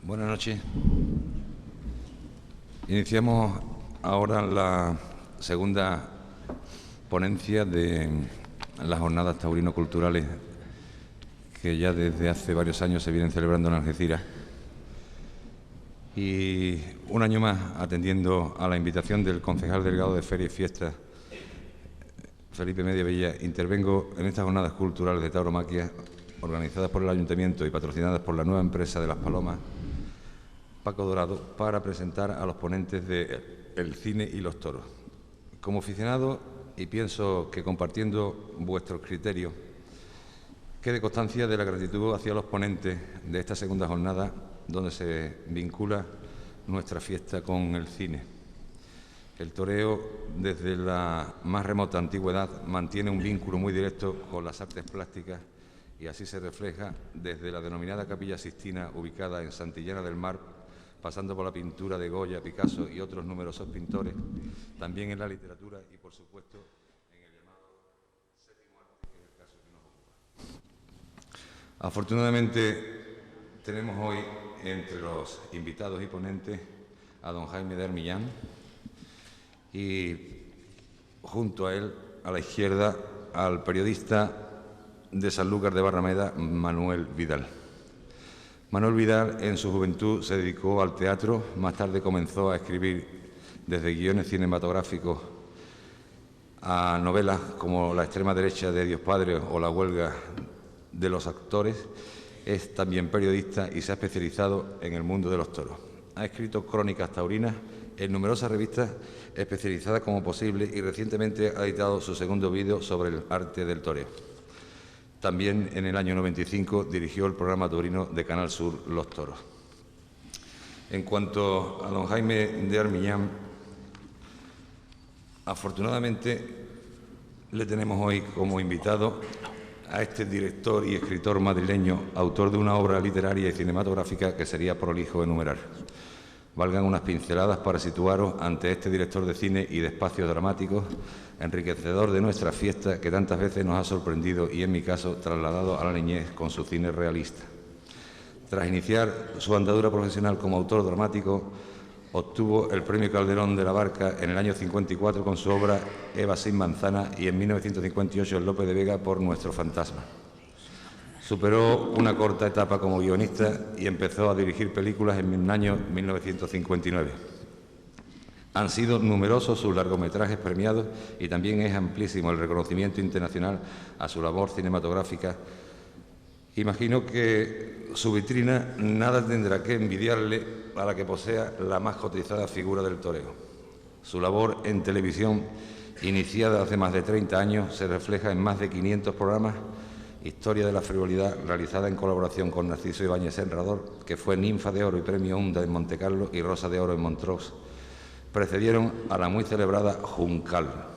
Buenas noches. Iniciamos ahora la segunda ponencia de las jornadas taurino-culturales que ya desde hace varios años se vienen celebrando en Algeciras. Y un año más, atendiendo a la invitación del concejal delegado de Feria y Fiestas, Felipe Mediavilla, intervengo en estas jornadas culturales de tauromaquia organizadas por el Ayuntamiento y patrocinadas por la nueva empresa de Las Palomas, Paco Dorado, para presentar a los ponentes de El cine y los toros. Como aficionado, y pienso que compartiendo vuestros criterios, quede constancia de la gratitud hacia los ponentes de esta segunda jornada, donde se vincula nuestra fiesta con el cine. El toreo, desde la más remota antigüedad, mantiene un vínculo muy directo con las artes plásticas y así se refleja desde la denominada Capilla Sixtina, ubicada en Santillana del Mar, pasando por la pintura de Goya, Picasso y otros numerosos pintores, también en la literatura y, por supuesto, en el llamado séptimo arte, que es el caso que nos ocupa. Afortunadamente, tenemos hoy entre los invitados y ponentes a don Jaime de Armillán y, junto a él, a la izquierda, al periodista de Sanlúcar de Barrameda, Manuel Vidal. Manuel Vidal, en su juventud, se dedicó al teatro, más tarde comenzó a escribir desde guiones cinematográficos a novelas como La extrema derecha de Dios Padre o La huelga de los actores. Es también periodista y se ha especializado en el mundo de los toros. Ha escrito crónicas taurinas en numerosas revistas especializadas como Posible y recientemente ha editado su segundo vídeo sobre el arte del toreo. También en el año 95 dirigió el programa taurino de Canal Sur Los Toros. En cuanto a don Jaime de Armillán, afortunadamente le tenemos hoy como invitado a este director y escritor madrileño, autor de una obra literaria y cinematográfica que sería prolijo enumerar. Valgan unas pinceladas para situaros ante este director de cine y de espacios dramáticos, enriquecedor de nuestra fiesta que tantas veces nos ha sorprendido y, en mi caso, trasladado a la niñez con su cine realista. Tras iniciar su andadura profesional como autor dramático, obtuvo el Premio Calderón de la Barca en el año 54 con su obra Eva sin manzana y en 1958 el Lope de Vega por Nuestro fantasma. Superó una corta etapa como guionista y empezó a dirigir películas en el año 1959. Han sido numerosos sus largometrajes premiados y también es amplísimo el reconocimiento internacional a su labor cinematográfica. Imagino que su vitrina nada tendrá que envidiarle a la que posea la más cotizada figura del toreo. Su labor en televisión, iniciada hace más de 30 años, se refleja en más de 500 programas. Historia de la frivolidad, realizada en colaboración con Narciso Ibáñez Serrador, que fue Ninfa de Oro y Premio Onda en Montecarlo y Rosa de Oro en Montreux, precedieron a la muy celebrada Juncal.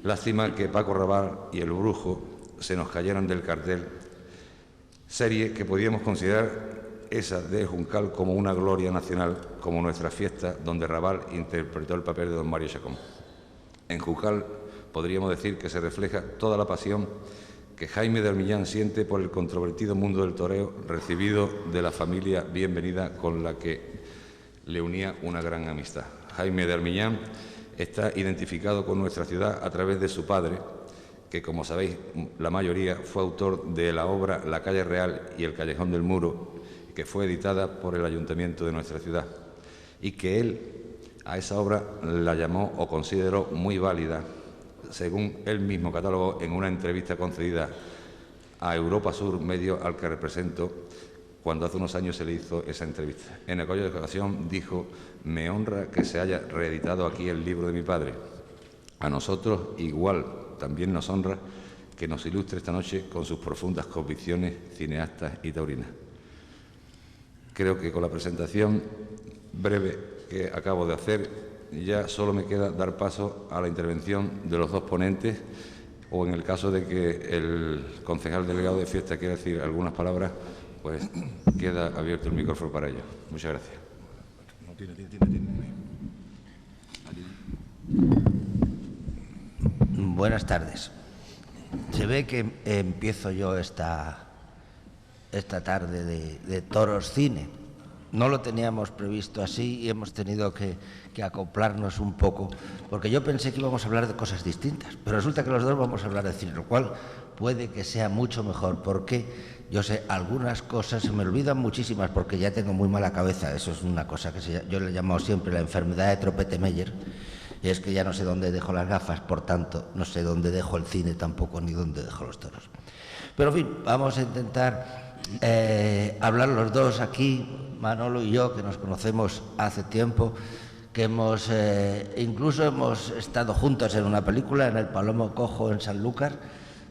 Lástima que Paco Rabanne y El Brujo se nos cayeron del cartel, serie que podíamos considerar esa de Juncal como una gloria nacional, como nuestra fiesta, donde Rabanne interpretó el papel de don Mario Chacón. En Juncal podríamos decir que se refleja toda la pasión que Jaime de Armillán siente por el controvertido mundo del toreo, recibido de la familia bienvenida con la que le unía una gran amistad. Jaime de Armillán está identificado con nuestra ciudad a través de su padre, que, como sabéis, la mayoría fue autor de la obra La calle Real y El callejón del Muro, que fue editada por el Ayuntamiento de nuestra ciudad, y que él a esa obra la llamó o consideró muy válida, según él mismo catalogó en una entrevista concedida a Europa Sur, medio al que represento, cuando hace unos años se le hizo esa entrevista. En aquella ocasión dijo: me honra que se haya reeditado aquí el libro de mi padre. A nosotros igual también nos honra que nos ilustre esta noche con sus profundas convicciones cineastas y taurinas. Creo que con la presentación breve que acabo de hacer ya solo me queda dar paso a la intervención de los dos ponentes, o en el caso de que el concejal delegado de fiesta quiera decir algunas palabras, pues queda abierto el micrófono para ello. Muchas gracias. Buenas tardes. Se ve que empiezo yo esta tarde de Toros Cine, No lo teníamos previsto así y hemos tenido que acoplarnos un poco, porque yo pensé que íbamos a hablar de cosas distintas, pero resulta que los dos vamos a hablar de cine, lo cual puede que sea mucho mejor, porque yo sé, algunas cosas se me olvidan muchísimas, porque ya tengo muy mala cabeza. Eso es una cosa que yo le he llamado siempre la enfermedad de Tropete-Meyer, y es que ya no sé dónde dejo las gafas, por tanto, no sé dónde dejo el cine tampoco, ni dónde dejo los toros. Pero en fin, vamos a intentar hablar los dos aquí, Manolo y yo, que nos conocemos hace tiempo, que incluso hemos estado juntos en una película, en El Palomo Cojo en Sanlúcar,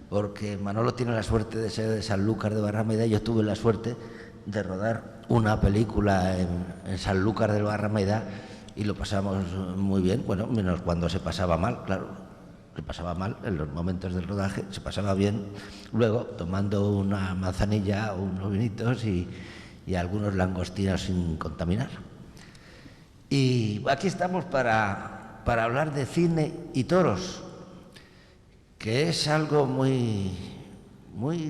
porque Manolo tiene la suerte de ser de Sanlúcar de Barrameda y yo tuve la suerte de rodar una película en Sanlúcar de Barrameda y lo pasamos muy bien, bueno, menos cuando se pasaba mal, claro, se pasaba mal en los momentos del rodaje, se pasaba bien luego tomando una manzanilla o unos vinitos y algunos langostinos sin contaminar. Y aquí estamos para hablar de cine y toros, que es algo muy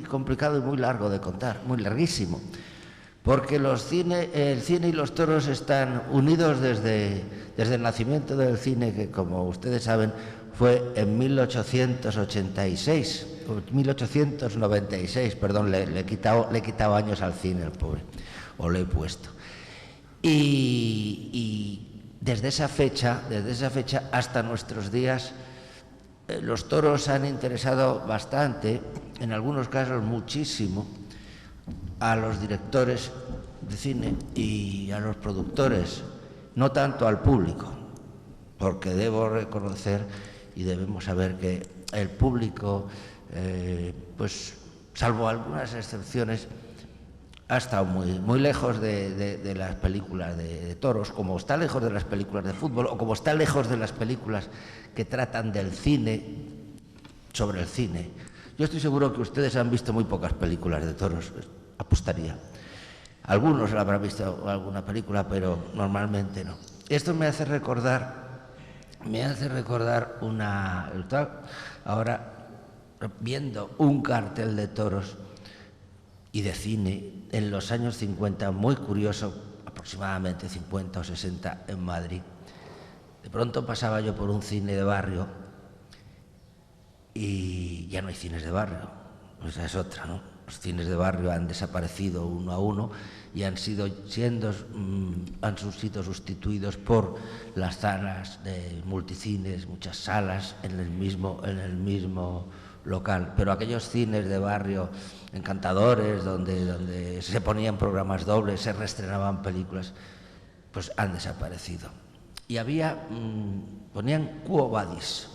complicado y muy largo de contar, muy larguísimo, porque el cine y los toros están unidos desde el nacimiento del cine, que como ustedes saben fue en 1896, perdón, le he quitado años al cine, el pobre, o le he puesto. Y desde esa fecha hasta nuestros días, los toros han interesado bastante, en algunos casos muchísimo, a los directores de cine y a los productores, no tanto al público, porque debo reconocer y debemos saber que el público, pues salvo algunas excepciones, ha estado muy lejos de las películas de toros, como está lejos de las películas de fútbol o como está lejos de las películas que tratan del cine sobre el cine. Yo estoy seguro que ustedes han visto muy pocas películas de toros, apostaría. Algunos habrán visto alguna película, pero normalmente no. Esto me hace recordar ahora viendo un cartel de toros y de cine en los años 50, muy curioso, aproximadamente 50 o 60 en Madrid. De pronto pasaba yo por un cine de barrio y ya no hay cines de barrio, esa es otra, ¿no? Los cines de barrio han desaparecido uno a uno y han sido sustituidos por las salas de multicines, muchas salas en el mismo local, pero aquellos cines de barrio encantadores donde se ponían programas dobles, se reestrenaban películas, pues han desaparecido. Y ponían Quo Vadis,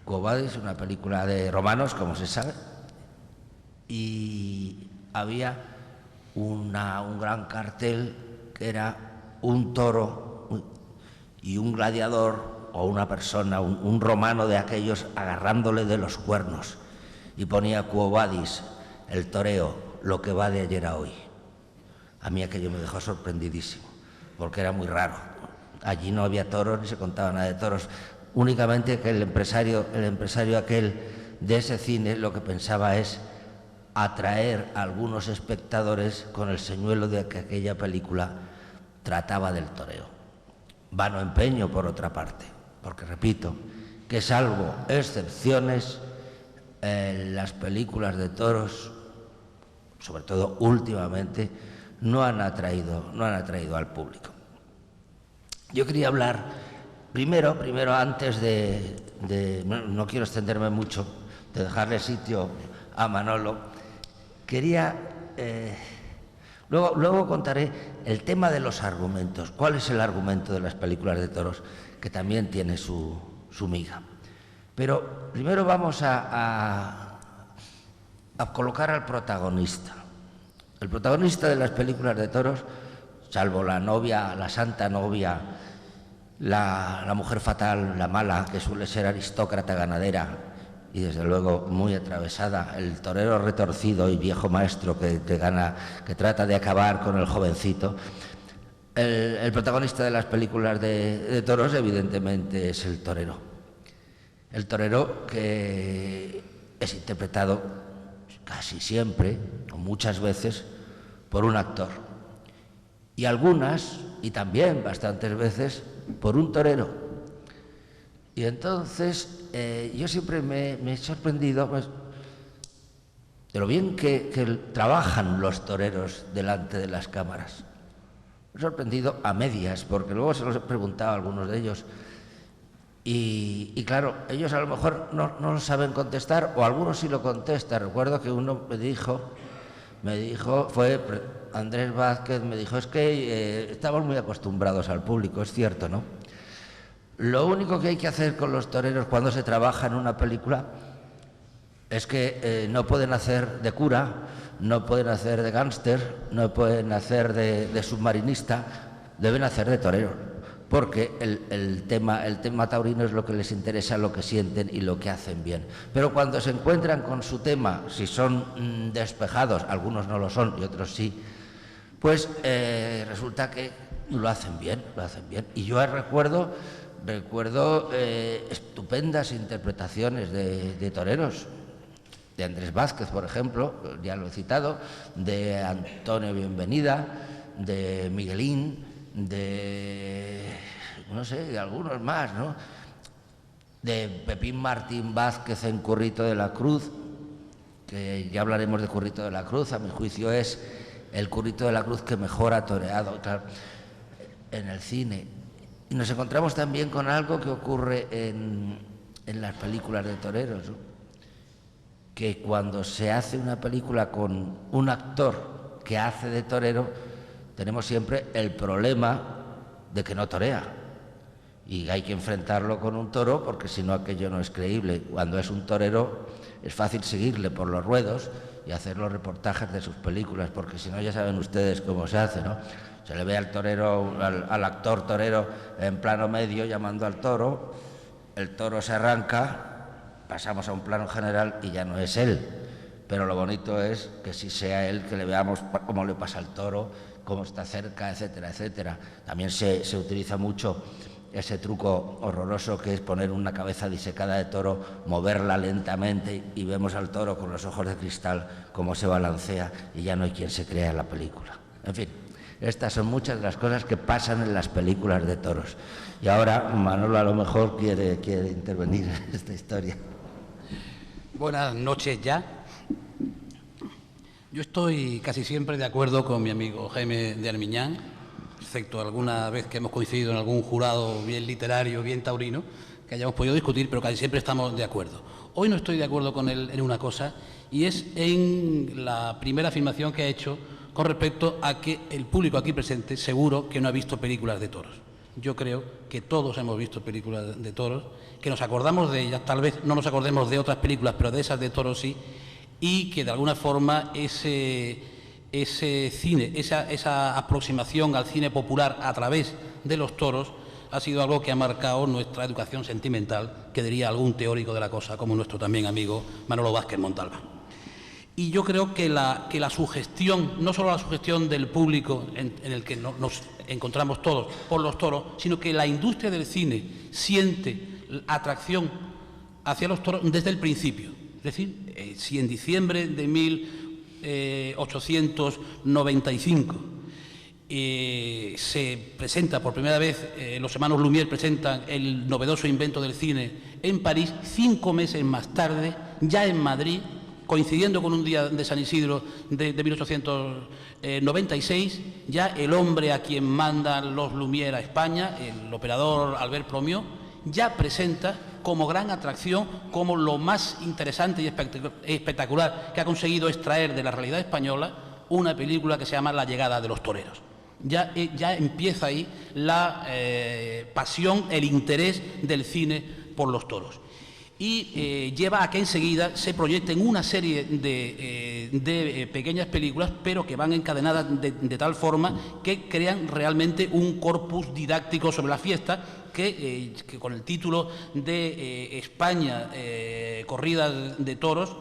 una película de romanos, como se sabe, y había un gran cartel que era un toro y un gladiador o una persona, un romano de aquellos, agarrándole de los cuernos, y ponía Quo Vadis, el toreo, lo que va de ayer a hoy. A mí aquello me dejó sorprendidísimo, porque era muy raro. Allí no había toros ni se contaba nada de toros, únicamente que el empresario aquel de ese cine lo que pensaba es atraer a algunos espectadores con el señuelo de que aquella película trataba del toreo. Vano empeño, por otra parte, porque repito, que salvo excepciones, las películas de toros, sobre todo últimamente, no han atraído al público. Yo quería hablar primero antes no quiero extenderme mucho, de dejarle sitio a Manolo. Luego contaré el tema de los argumentos. ¿Cuál es el argumento de las películas de toros? Que también tiene su miga. Pero primero vamos a colocar al protagonista. El protagonista de las películas de toros, salvo la novia, la santa novia, la mujer fatal, la mala, que suele ser aristócrata ganadera y desde luego muy atravesada, el torero retorcido y viejo maestro que trata de acabar con el jovencito. El protagonista de las películas de toros evidentemente es el torero. El torero que es interpretado casi siempre, o muchas veces, por un actor. y algunas, y también bastantes veces, por un torero. Y entonces yo siempre me he sorprendido de lo bien que trabajan los toreros delante de las cámaras. Me he sorprendido a medias, porque luego se los he preguntado a algunos de ellos. Y claro, ellos a lo mejor no lo saben contestar, o algunos sí lo contestan. Recuerdo que uno me dijo, fue Andrés Vázquez, me dijo, es que estamos muy acostumbrados al público, es cierto, ¿no? Lo único que hay que hacer con los toreros cuando se trabaja en una película es que no pueden hacer de cura, no pueden hacer de gángster, no pueden hacer de submarinista, deben hacer de torero. Porque el tema taurino es lo que les interesa, lo que sienten y lo que hacen bien. Pero cuando se encuentran con su tema, si son despejados, algunos no lo son y otros sí, pues resulta que lo hacen bien. Y yo recuerdo estupendas interpretaciones de toreros, de Andrés Vázquez, por ejemplo, ya lo he citado, de Antonio Bienvenida, de Miguelín, de algunos más, ¿no? De Pepín Martín Vázquez en Currito de la Cruz, que ya hablaremos de Currito de la Cruz, a mi juicio es el Currito de la Cruz que mejor ha toreado, claro, en el cine. Y nos encontramos también con algo que ocurre en las películas de toreros, ¿no? Que cuando se hace una película con un actor que hace de torero, tenemos siempre el problema de que no torea. Y hay que enfrentarlo con un toro, porque si no aquello no es creíble. Cuando es un torero es fácil seguirle por los ruedos y hacer los reportajes de sus películas, porque si no ya saben ustedes cómo se hace, ¿no? Se le ve al torero, al actor torero en plano medio llamando al toro, el toro se arranca, pasamos a un plano general y ya no es él. Pero lo bonito es que sí sea él, que le veamos cómo le pasa al toro, cómo está cerca, etcétera, etcétera. También se utiliza mucho ese truco horroroso que es poner una cabeza disecada de toro, moverla lentamente y vemos al toro con los ojos de cristal cómo se balancea y ya no hay quien se crea en la película. En fin, estas son muchas de las cosas que pasan en las películas de toros. Y ahora Manolo a lo mejor quiere intervenir en esta historia. Buenas noches ya. Yo estoy casi siempre de acuerdo con mi amigo Jaime de Armiñán, excepto alguna vez que hemos coincidido en algún jurado bien literario, bien taurino, que hayamos podido discutir, pero casi siempre estamos de acuerdo. Hoy no estoy de acuerdo con él en una cosa, y es en la primera afirmación que ha hecho con respecto a que el público aquí presente seguro que no ha visto películas de toros. Yo creo que todos hemos visto películas de toros, que nos acordamos de ellas, tal vez no nos acordemos de otras películas, pero de esas de toros sí, y que de alguna forma ese cine, esa aproximación al cine popular a través de los toros ha sido algo que ha marcado nuestra educación sentimental, que diría algún teórico de la cosa, como nuestro también amigo Manolo Vázquez Montalbán. Y yo creo que la sugestión, no solo la sugestión del público en el que nos encontramos todos por los toros, sino que la industria del cine siente atracción hacia los toros desde el principio. Es decir, si en diciembre de 1895 se presenta por primera vez, los hermanos Lumière presentan el novedoso invento del cine en París, 5 meses más tarde, ya en Madrid, coincidiendo con un día de San Isidro de 1896, ya el hombre a quien mandan los Lumière a España, el operador Albert Plomiot, ya presenta como gran atracción, como lo más interesante y espectacular que ha conseguido extraer de la realidad española, una película que se llama La llegada de los toreros. Ya empieza ahí la pasión, el interés del cine por los toros. Y lleva a que enseguida se proyecten una serie de pequeñas películas, pero que van encadenadas de tal forma que crean realmente un corpus didáctico sobre la fiesta, que con el título de España, corridas de toros,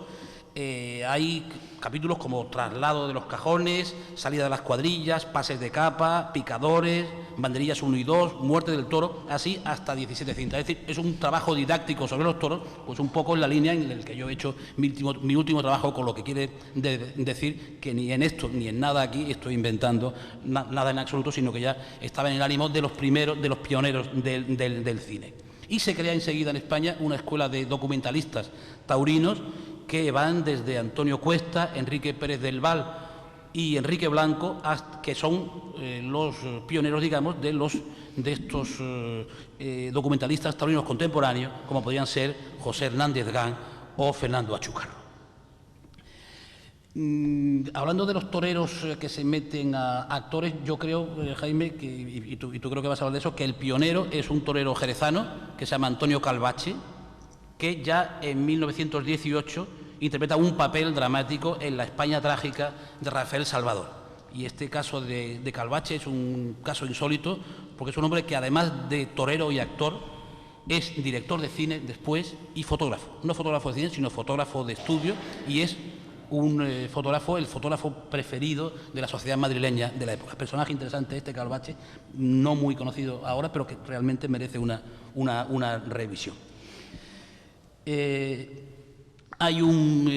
hay capítulos como traslado de los cajones, salida de las cuadrillas, pases de capa, picadores, banderillas 1 y 2, muerte del toro, así hasta 17 cintas. Es decir, es un trabajo didáctico sobre los toros, pues un poco en la línea en el que yo he hecho mi último trabajo, con lo que quiere decir que ni en esto ni en nada aquí estoy inventando nada en absoluto, sino que ya estaba en el ánimo de los primeros, de los pioneros del cine. Y se crea enseguida en España una escuela de documentalistas taurinos que van desde Antonio Cuesta, Enrique Pérez del Val y Enrique Blanco, que son los pioneros, digamos, de estos documentalistas taurinos contemporáneos, como podrían ser José Hernández Gán o Fernando Achúcarro. Hablando de los toreros que se meten a actores, yo creo, Jaime, y tú creo que vas a hablar de eso, que el pionero es un torero jerezano que se llama Antonio Calvache, que ya en 1918 interpreta un papel dramático en la España trágica de Rafael Salvador. Y este caso de Calvache es un caso insólito, porque es un hombre que, además de torero y actor, es director de cine después y fotógrafo. No fotógrafo de cine, sino fotógrafo de estudio, y es un fotógrafo, el fotógrafo preferido de la sociedad madrileña de la época. Personaje interesante este Calvache, no muy conocido ahora, pero que realmente merece una revisión. Hay un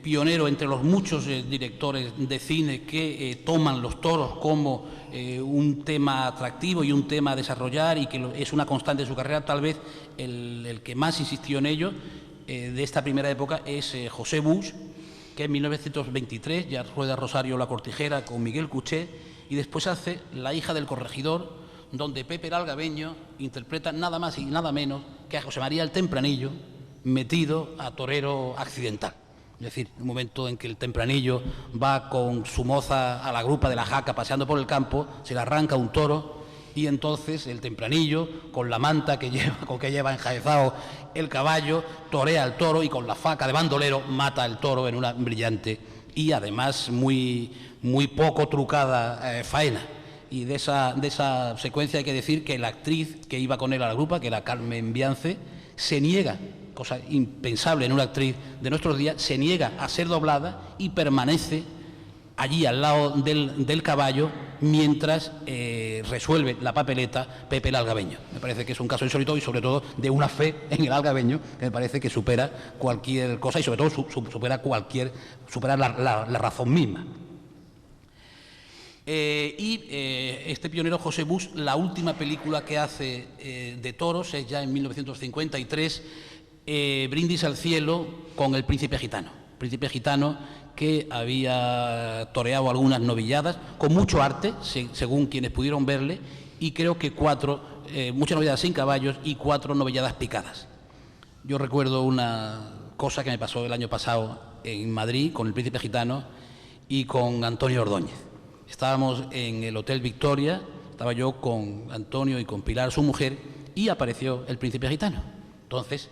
pionero entre los muchos directores de cine que toman los toros como un tema atractivo y un tema a desarrollar, y que es una constante de su carrera. Tal vez el que más insistió en ello de esta primera época es José Buix, que en 1923 ya rueda Rosario La Cortijera con Miguel Cuché, y después hace La hija del corregidor, donde Pepe el Algabeño interpreta nada más y nada menos que a José María el Tempranillo, metido a torero accidental. Es decir, un momento en que el Tempranillo va con su moza a la grupa de la Jaca paseando por el campo, se le arranca un toro, y entonces el Tempranillo, con la manta que lleva enjaezado el caballo, torea al toro y con la faca de bandolero mata al toro en una brillante y además muy poco trucada faena. Y de esa secuencia hay que decir que la actriz que iba con él a la grupa, que era Carmen Biance, se niega, cosa impensable en una actriz de nuestros días, se niega a ser doblada y permanece allí al lado del caballo mientras resuelve la papeleta Pepe el Algabeño. Me parece que es un caso insólito, y sobre todo de una fe en el algabeño que me parece que supera cualquier cosa, y sobre todo supera la razón misma. Este pionero José Buix, la última película que hace de toros es ya en 1953, Brindis al cielo, con El príncipe gitano. Príncipe gitano que había toreado algunas novilladas con mucho arte, según quienes pudieron verle, y creo que muchas novilladas sin caballos y 4 novilladas picadas. Yo recuerdo una cosa que me pasó el año pasado en Madrid con El príncipe gitano y con Antonio Ordóñez. Estábamos en el Hotel Victoria, estaba yo con Antonio y con Pilar, su mujer, y apareció el príncipe gitano. Entonces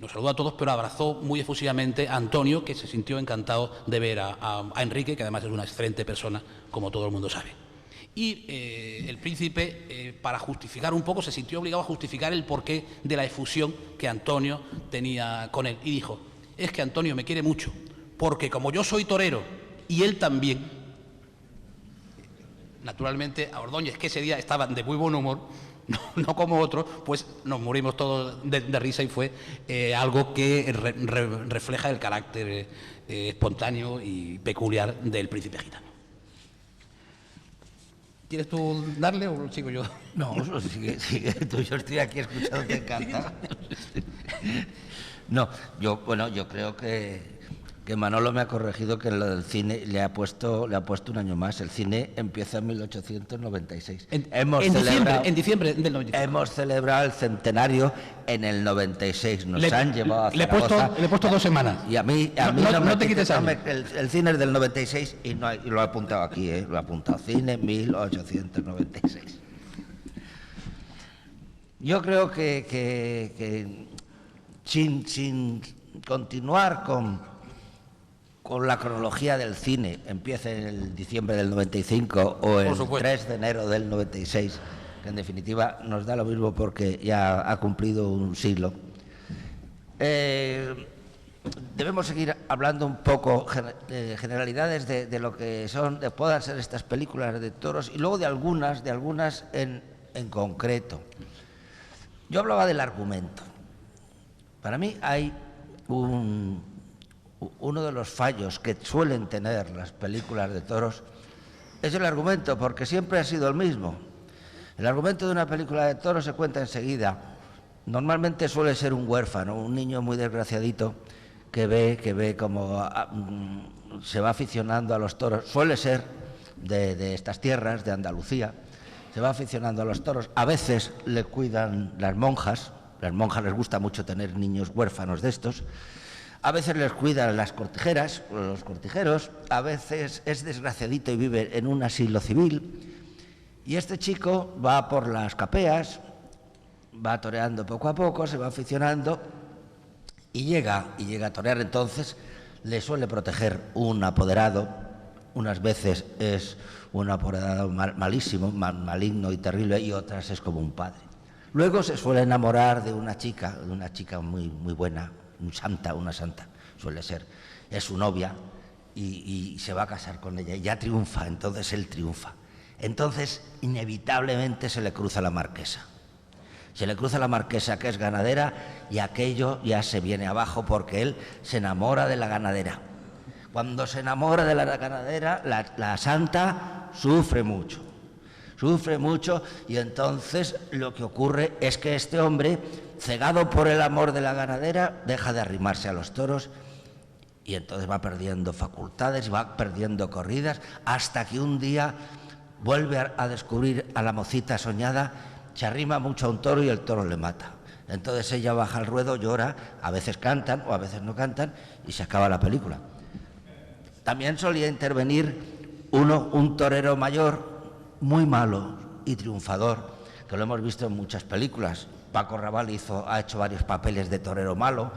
nos saludó a todos, pero abrazó muy efusivamente a Antonio, que se sintió encantado de ver a Enrique, que además es una excelente persona, como todo el mundo sabe. Y el príncipe, para justificar un poco, se sintió obligado a justificar el porqué de la efusión que Antonio tenía con él. Y dijo: es que Antonio me quiere mucho, porque como yo soy torero y él también. Naturalmente, a Ordóñez, que ese día estaba de muy buen humor, no como otros, pues nos morimos todos de risa, y fue algo que refleja el carácter espontáneo y peculiar del príncipe gitano. ¿Quieres tú darle o sigo yo? No, sigue tú, yo estoy aquí escuchándote encantado. No, yo creo que Manolo me ha corregido, que lo del cine le ha puesto un año más. El cine empieza en 1896. En diciembre del 96. Hemos celebrado el centenario en el 96. Han llevado a Zaragoza. Le he puesto 2 semanas. Y a mí no te quites años. El cine es del 96 y lo he apuntado aquí, lo he apuntado. Cine 1896. Yo creo que sin continuar con la cronología del cine, empieza en el diciembre del 95 o el 3 de enero del 96, que en definitiva nos da lo mismo porque ya ha cumplido un siglo. debemos seguir hablando un poco de generalidades de lo que puedan ser estas películas de toros y luego de algunas en concreto. Yo hablaba del argumento. Para mí hay uno de los fallos que suelen tener las películas de toros es el argumento, porque siempre ha sido el mismo. El argumento de una película de toros se cuenta enseguida. Normalmente suele ser un huérfano, un niño muy desgraciadito que ve cómo se va aficionando a los toros. Suele ser de estas tierras, de Andalucía. Se va aficionando a los toros. A veces le cuidan las monjas. Las monjas les gusta mucho tener niños huérfanos de estos. A veces les cuidan las cortijeras o los cortijeros. A veces es desgraciadito y vive en un asilo civil. Y este chico va por las capeas, va toreando poco a poco, se va aficionando y llega a torear. Entonces le suele proteger un apoderado. Unas veces es un apoderado malísimo, maligno y terrible, y otras es como un padre. Luego se suele enamorar de una chica muy buena, una santa suele ser, es su novia y se va a casar con ella y ya triunfa, entonces él triunfa. Entonces inevitablemente se le cruza la marquesa. Se le cruza la marquesa, que es ganadera, y aquello ya se viene abajo porque él se enamora de la ganadera. Cuando se enamora de la ganadera, la santa sufre mucho y entonces lo que ocurre es que este hombre, cegado por el amor de la ganadera, deja de arrimarse a los toros y entonces va perdiendo facultades, va perdiendo corridas, hasta que un día vuelve a descubrir a la mocita soñada, se arrima mucho a un toro y el toro le mata. Entonces ella baja al ruedo, llora, a veces cantan o a veces no cantan y se acaba la película. También solía intervenir un torero mayor, muy malo y triunfador, que lo hemos visto en muchas películas. Paco Rabanne ha hecho varios papeles de torero malo.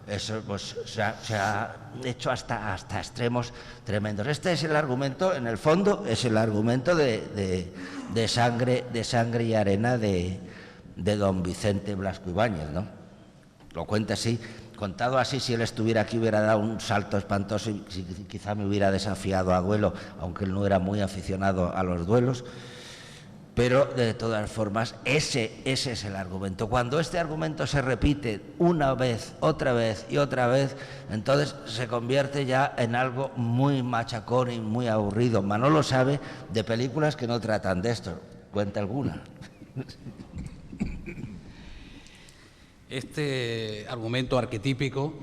Eso pues se ha hecho hasta extremos tremendos. Este es el argumento, en el fondo, es el argumento de Sangre y Arena de don Vicente Blasco Ibáñez, ¿no? Lo cuenta así. Contado así, si él estuviera aquí hubiera dado un salto espantoso y quizá me hubiera desafiado a duelo, aunque él no era muy aficionado a los duelos. Pero de todas formas, ese es el argumento. Cuando este argumento se repite una vez, otra vez y otra vez, entonces se convierte ya en algo muy machacón y muy aburrido. Manolo sabe de películas que no tratan de esto. Cuenta alguna. Este argumento arquetípico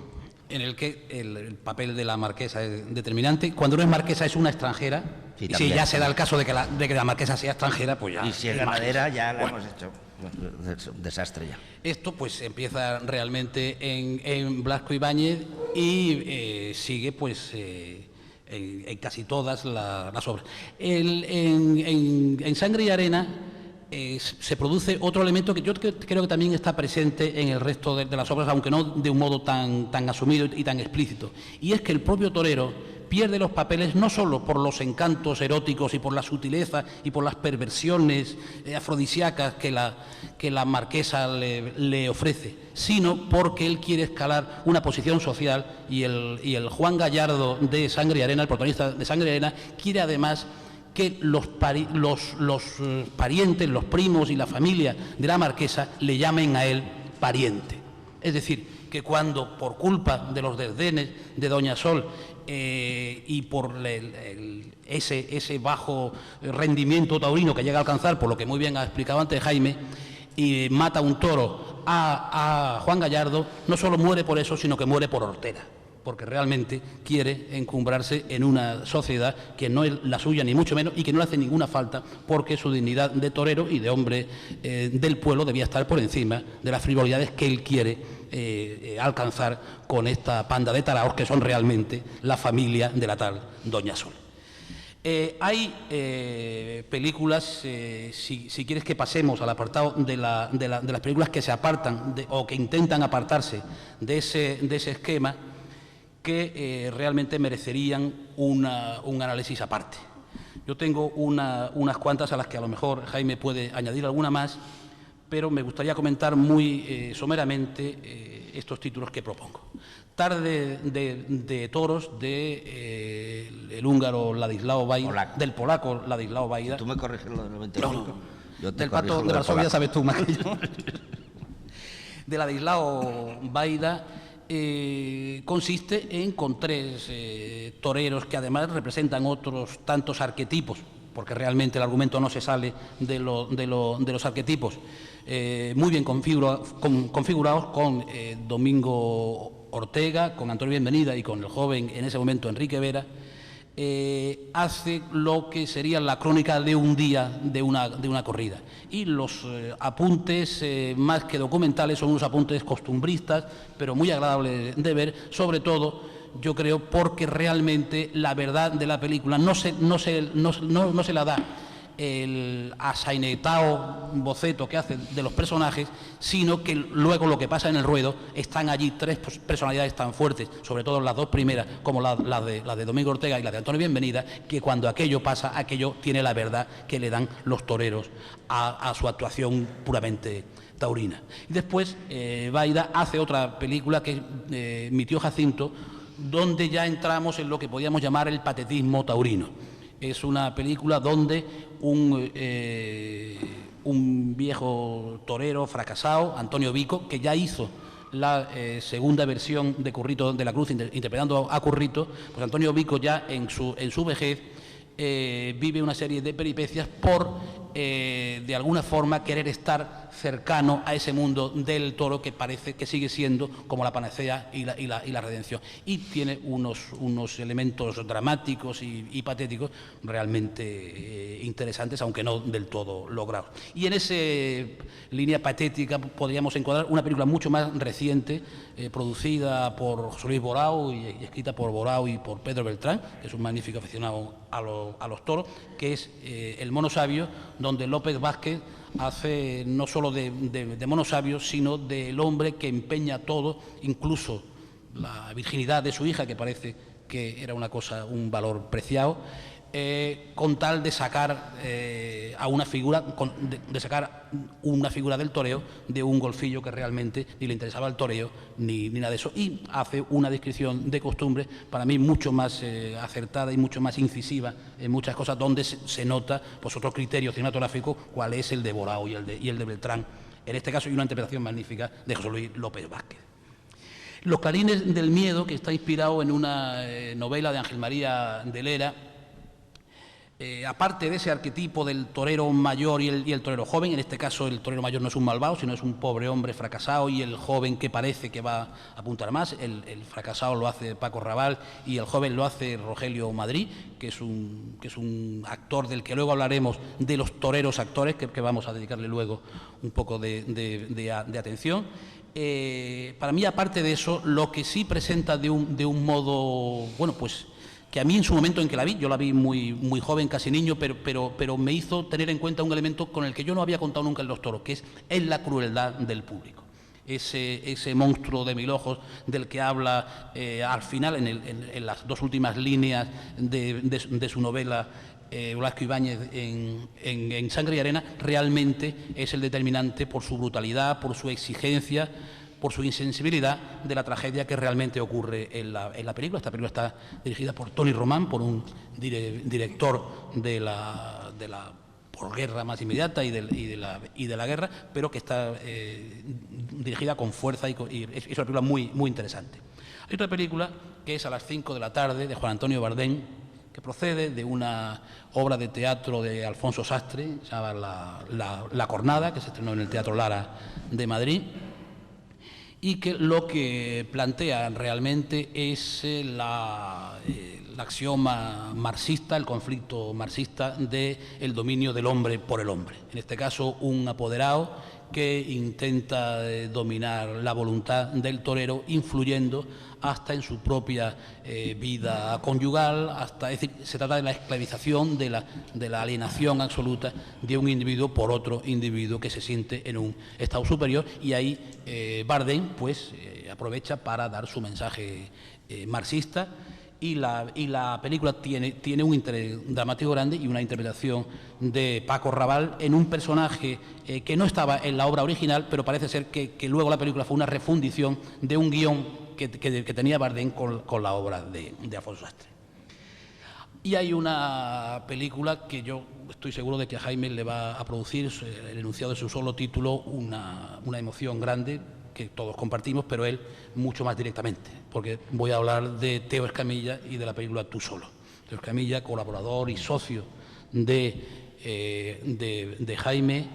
en el que el papel de la marquesa es determinante. Cuando no es marquesa es una extranjera. Sí, y si ya se da el caso de que la marquesa sea extranjera, pues ya... Y si es ganadera ya la hemos hecho. Un desastre ya. Esto pues empieza realmente en Blasco Ibáñez y sigue pues en casi todas las obras. En Sangre y Arena se produce otro elemento que yo creo que también está presente en el resto de las obras, aunque no de un modo tan asumido y tan explícito, y es que el propio torero pierde los papeles no solo por los encantos eróticos y por la sutileza y por las perversiones afrodisíacas que la marquesa le ofrece, sino porque él quiere escalar una posición social y el Juan Gallardo de Sangre y Arena, el protagonista de Sangre y Arena, quiere además que los parientes, los primos y la familia de la marquesa le llamen a él pariente. Es decir, que cuando por culpa de los desdenes de Doña Sol y por ese bajo rendimiento taurino que llega a alcanzar, por lo que muy bien ha explicado antes Jaime, y mata un toro a Juan Gallardo, no solo muere por eso, sino que muere por hortera, porque realmente quiere encumbrarse en una sociedad que no es la suya ni mucho menos y que no le hace ninguna falta, porque su dignidad de torero y de hombre del pueblo debía estar por encima de las frivolidades que él quiere alcanzar con esta panda de taraos que son realmente la familia de la tal Doña Sol. Hay películas, si quieres que pasemos al apartado de las películas que se apartan o que intentan apartarse de ese esquema, que realmente merecerían un análisis aparte. Yo tengo unas cuantas a las que a lo mejor Jaime puede añadir alguna más, pero me gustaría comentar muy someramente estos títulos que propongo. Tarde de toros el húngaro Ladislao Vajda, del polaco Ladislao Vajda. Tú me corriges lo del 95. No. Yo te Del corrijo pato lo de del Varsovia polaco. sabes tú más que yo. De Ladislao Vajda consiste con 3 toreros que además representan otros tantos arquetipos, porque realmente el argumento no se sale de los arquetipos, muy bien configurados con Domingo Ortega, con Antonio Bienvenida y con el joven en ese momento Enrique Vera. Hace lo que sería la crónica de un día de una corrida. Y los apuntes, más que documentales, son unos apuntes costumbristas, pero muy agradables de ver, sobre todo, yo creo, porque realmente la verdad de la película no se la da el asainetado boceto que hacen de los personajes, sino que luego lo que pasa en el ruedo, están allí 3 personalidades tan fuertes, sobre todo las 2 primeras, como la de Domingo Ortega y la de Antonio Bienvenida, que cuando aquello pasa, aquello tiene la verdad que le dan los toreros a su actuación puramente taurina. Y después Vajda hace otra película que es Mi tío Jacinto, donde ya entramos en lo que podíamos llamar el patetismo taurino. Es una película donde un viejo torero fracasado, Antonio Vico, que ya hizo la segunda versión de Currito de la Cruz, interpretando a Currito, pues Antonio Vico ya en su vejez vive una serie de peripecias por, de alguna forma, querer estar cercano a ese mundo del toro que parece que sigue siendo como la panacea y la redención. Y tiene unos elementos dramáticos y patéticos realmente interesantes, aunque no del todo logrados. Y en esa línea patética podríamos encontrar una película mucho más reciente, producida por José Luis Borao y escrita por Borao y por Pedro Beltrán, que es un magnífico aficionado a los toros, que es El mono sabio, donde López Vázquez hace no solo de mono sabio, sino del hombre que empeña todo, incluso la virginidad de su hija, que parece que era un valor preciado, con tal de sacar sacar una figura del toreo de un golfillo que realmente ni le interesaba el toreo ni nada de eso, y hace una descripción de costumbres para mí mucho más acertada y mucho más incisiva en muchas cosas, donde se nota pues otro criterio cinematográfico, cuál es el de Borao y el de Beltrán en este caso, y una interpretación magnífica de José Luis López Vázquez. Los clarines del miedo, que está inspirado en una novela de Ángel María de Lera, aparte de ese arquetipo del torero mayor y el torero joven, en este caso el torero mayor no es un malvado, sino es un pobre hombre fracasado, y el joven que parece que va a apuntar más, el fracasado lo hace Paco Raval y el joven lo hace Rogelio Madrid, que es un actor del que luego hablaremos, de los toreros actores, que vamos a dedicarle luego un poco de atención. Para mí, aparte de eso, lo que sí presenta de un modo, bueno, pues que a mí en su momento en que la vi, yo la vi muy joven, casi niño, pero me hizo tener en cuenta un elemento con el que yo no había contado nunca en los toros, que es la crueldad del público. Ese monstruo de 1000 ojos del que habla al final, en las 2 últimas líneas de su novela, Blasco Ibáñez en Sangre y Arena, realmente es el determinante por su brutalidad, por su exigencia, por su insensibilidad de la tragedia que realmente ocurre en la película. Esta película está dirigida por Tony Román, por un director de la posguerra más inmediata y de la guerra, pero que está dirigida con fuerza y es una película muy interesante. Hay otra película que es A las 5 de la tarde, de Juan Antonio Bardén, que procede de una obra de teatro de Alfonso Sastre, se llama La Cornada, que se estrenó en el Teatro Lara de Madrid, y que lo que plantea realmente es el axioma marxista, el conflicto marxista del dominio del hombre por el hombre. En este caso, un apoderado que intenta dominar la voluntad del torero, influyendo hasta en su propia vida conyugal, es decir, se trata de la esclavización, de la alienación absoluta de un individuo por otro individuo que se siente en un estado superior, y ahí Bardén pues aprovecha para dar su mensaje marxista y la película tiene un interés dramático grande y una interpretación de Paco Rabanal en un personaje que no estaba en la obra original, pero parece ser que luego la película fue una refundición de un guión que tenía Bardem con la obra de Alfonso Sastre. Y hay una película que yo estoy seguro de que a Jaime le va a producir, el enunciado de su solo título, una emoción grande que todos compartimos, pero él mucho más directamente, porque voy a hablar de Teo Escamilla y de la película Tú solo. Teo Escamilla, colaborador y socio de Jaime,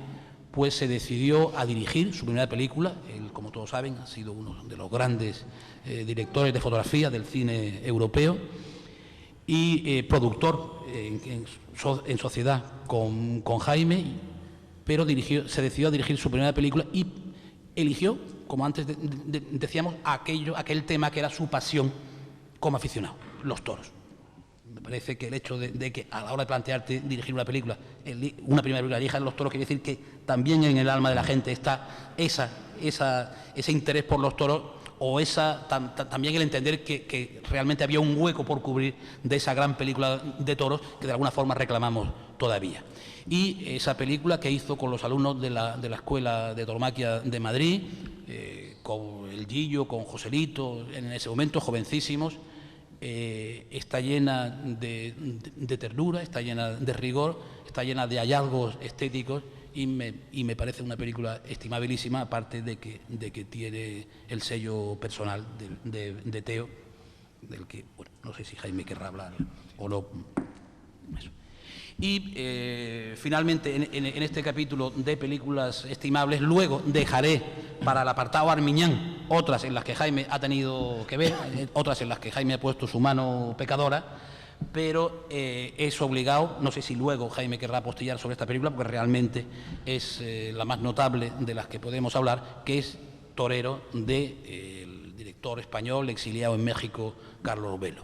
pues se decidió a dirigir su primera película. Él, como todos saben, ha sido uno de los grandes directores de fotografía del cine europeo y productor en sociedad con Jaime, pero se decidió a dirigir su primera película y eligió, como antes decíamos, aquel tema que era su pasión como aficionado, los toros. Me parece que el hecho de que a la hora de plantearte dirigir una primera película, elijas los toros, quiere decir que también en el alma de la gente está ese interés por los toros, o también el entender que realmente había un hueco por cubrir de esa gran película de toros que de alguna forma reclamamos todavía. Y esa película que hizo con los alumnos de la Escuela de Tauromaquia de Madrid, con el Gillo, con Joselito, en ese momento, jovencísimos, está llena de ternura, está llena de rigor, está llena de hallazgos estéticos, y me parece una película estimabilísima, aparte de que tiene el sello personal de Teo, del que, bueno, no sé si Jaime querrá hablar o no. Eso. Y finalmente, en este capítulo de películas estimables, luego dejaré para el apartado Armiñán otras en las que Jaime ha tenido que ver, otras en las que Jaime ha puesto su mano pecadora, pero es obligado, no sé si luego Jaime querrá apostillar sobre esta película, porque realmente es la más notable de las que podemos hablar, que es Torero, del director español exiliado en México, Carlos Velo.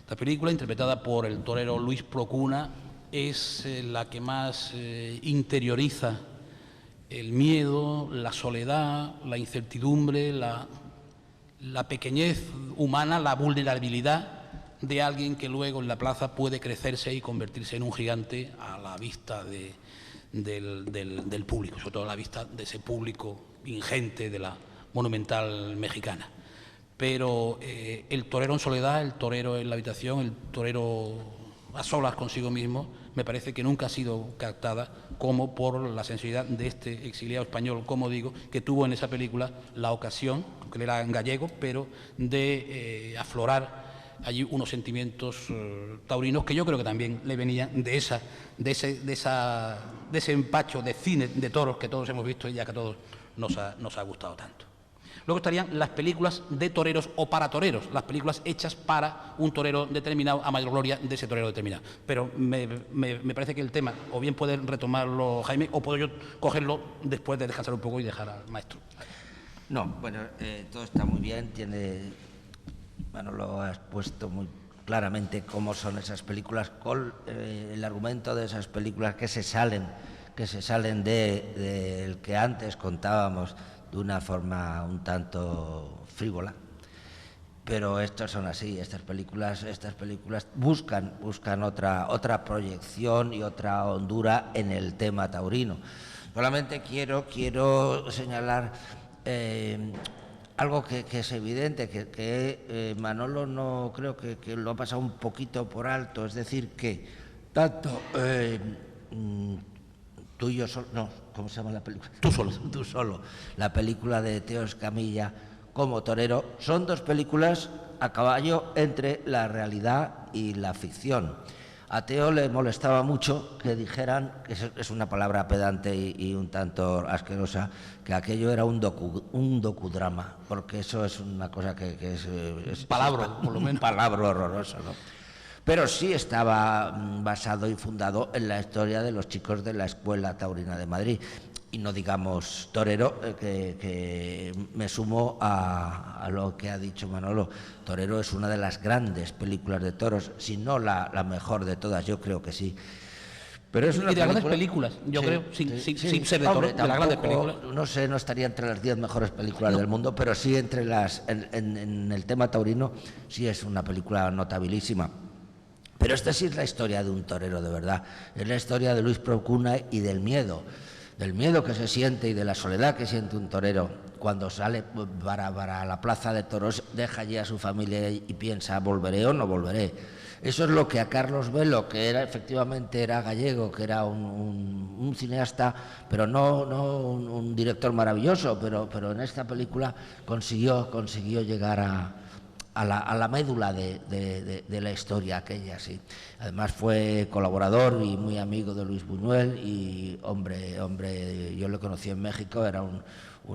Esta película, interpretada por el torero Luis Procuna, es la que más interioriza el miedo, la soledad, la incertidumbre, la pequeñez humana, la vulnerabilidad de alguien que luego en la plaza puede crecerse y convertirse en un gigante a la vista del público, sobre todo a la vista de ese público ingente de la Monumental mexicana. Pero el torero en soledad, el torero en la habitación, el torero a solas consigo mismo, me parece que nunca ha sido captada como por la sensibilidad de este exiliado español, como digo, que tuvo en esa película la ocasión, aunque él era gallego, pero de aflorar allí unos sentimientos taurinos que yo creo que también le venían de ese empacho de cine de toros que todos hemos visto y ya que a todos nos ha gustado tanto. Luego estarían las películas de toreros o para toreros, las películas hechas para un torero determinado, a mayor gloria de ese torero determinado. Pero me parece que el tema, o bien puede retomarlo Jaime, o puedo yo cogerlo después de descansar un poco y dejar al maestro. No, bueno, todo está muy bien, bueno, lo has puesto muy claramente cómo son esas películas, con el argumento de esas películas que se salen del que antes contábamos de una forma un tanto frívola, pero estos son así, estas películas buscan otra proyección y otra hondura en el tema taurino. Solamente quiero señalar algo que es evidente, que Manolo no creo que lo ha pasado un poquito por alto, es decir, que tanto Tú y yo solo, no, ¿cómo se llama la película? Tú solo. La película de Teo Escamilla como torero son dos películas a caballo entre la realidad y la ficción. A Teo le molestaba mucho que dijeran, que es una palabra pedante y un tanto asquerosa, que aquello era un docudrama, porque eso es una cosa que es palabra, por lo menos. Un palabra horroroso, ¿no? Pero sí estaba basado y fundado en la historia de los chicos de la Escuela Taurina de Madrid. Y no digamos Torero, que me sumo a lo que ha dicho Manolo. Torero es una de las grandes películas de toros, si no la mejor de todas, yo creo que sí. Pero es y una de las grandes película... películas, yo creo, sin ser de Hombre, Toro, de las grandes tampoco, películas. no sé, no estaría entre las 10 mejores películas del mundo, pero sí entre las... En el tema taurino sí es una película notabilísima. Pero esta sí es la historia de un torero, de verdad. Es la historia de Luis Procuna y del miedo que se siente y de la soledad que siente un torero cuando sale para la plaza de toros, deja allí a su familia y piensa, ¿volveré o no volveré? Eso es lo que a Carlos Velo, que efectivamente era gallego, que era un cineasta, pero no un director maravilloso, pero en esta película consiguió llegar a la médula de la historia aquella, sí. Además fue colaborador y muy amigo de Luis Buñuel y hombre, yo lo conocí en México, era un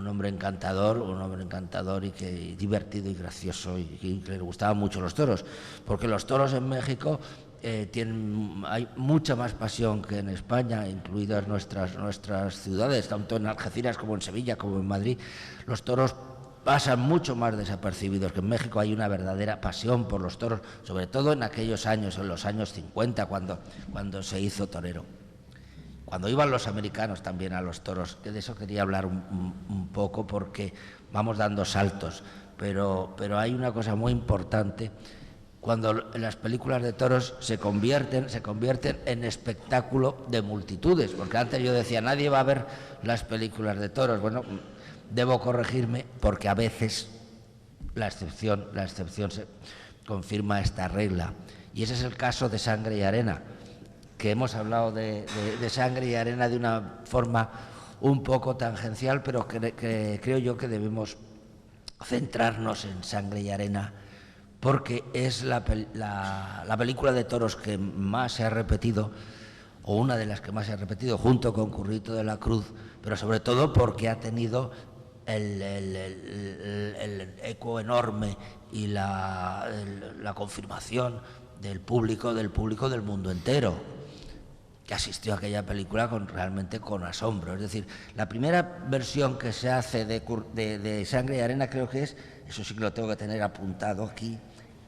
hombre encantador y que divertido y gracioso y que le gustaban mucho los toros, porque los toros en México hay mucha más pasión que en España, incluidas nuestras ciudades, tanto en Algeciras como en Sevilla como en Madrid. Los toros pasan mucho más desapercibidos, que en México hay una verdadera pasión por los toros, sobre todo en aquellos años, en los años 50, cuando se hizo torero. Cuando iban los americanos también a los toros, que de eso quería hablar un poco porque vamos dando saltos, pero hay una cosa muy importante, cuando las películas de toros se convierten en espectáculo de multitudes, porque antes yo decía, nadie va a ver las películas de toros. Bueno, debo corregirme porque a veces la excepción se confirma esta regla, y ese es el caso de Sangre y Arena, que hemos hablado de Sangre y Arena de una forma un poco tangencial, pero que creo yo que debemos centrarnos en Sangre y Arena porque es la película de toros que más se ha repetido, o una de las que más se ha repetido, junto con Currito de la Cruz, pero sobre todo porque ha tenido el eco enorme y la confirmación del público del mundo entero, que asistió a aquella película realmente con asombro. Es decir, la primera versión que se hace de Sangre y Arena, creo que eso sí que lo tengo que tener apuntado aquí,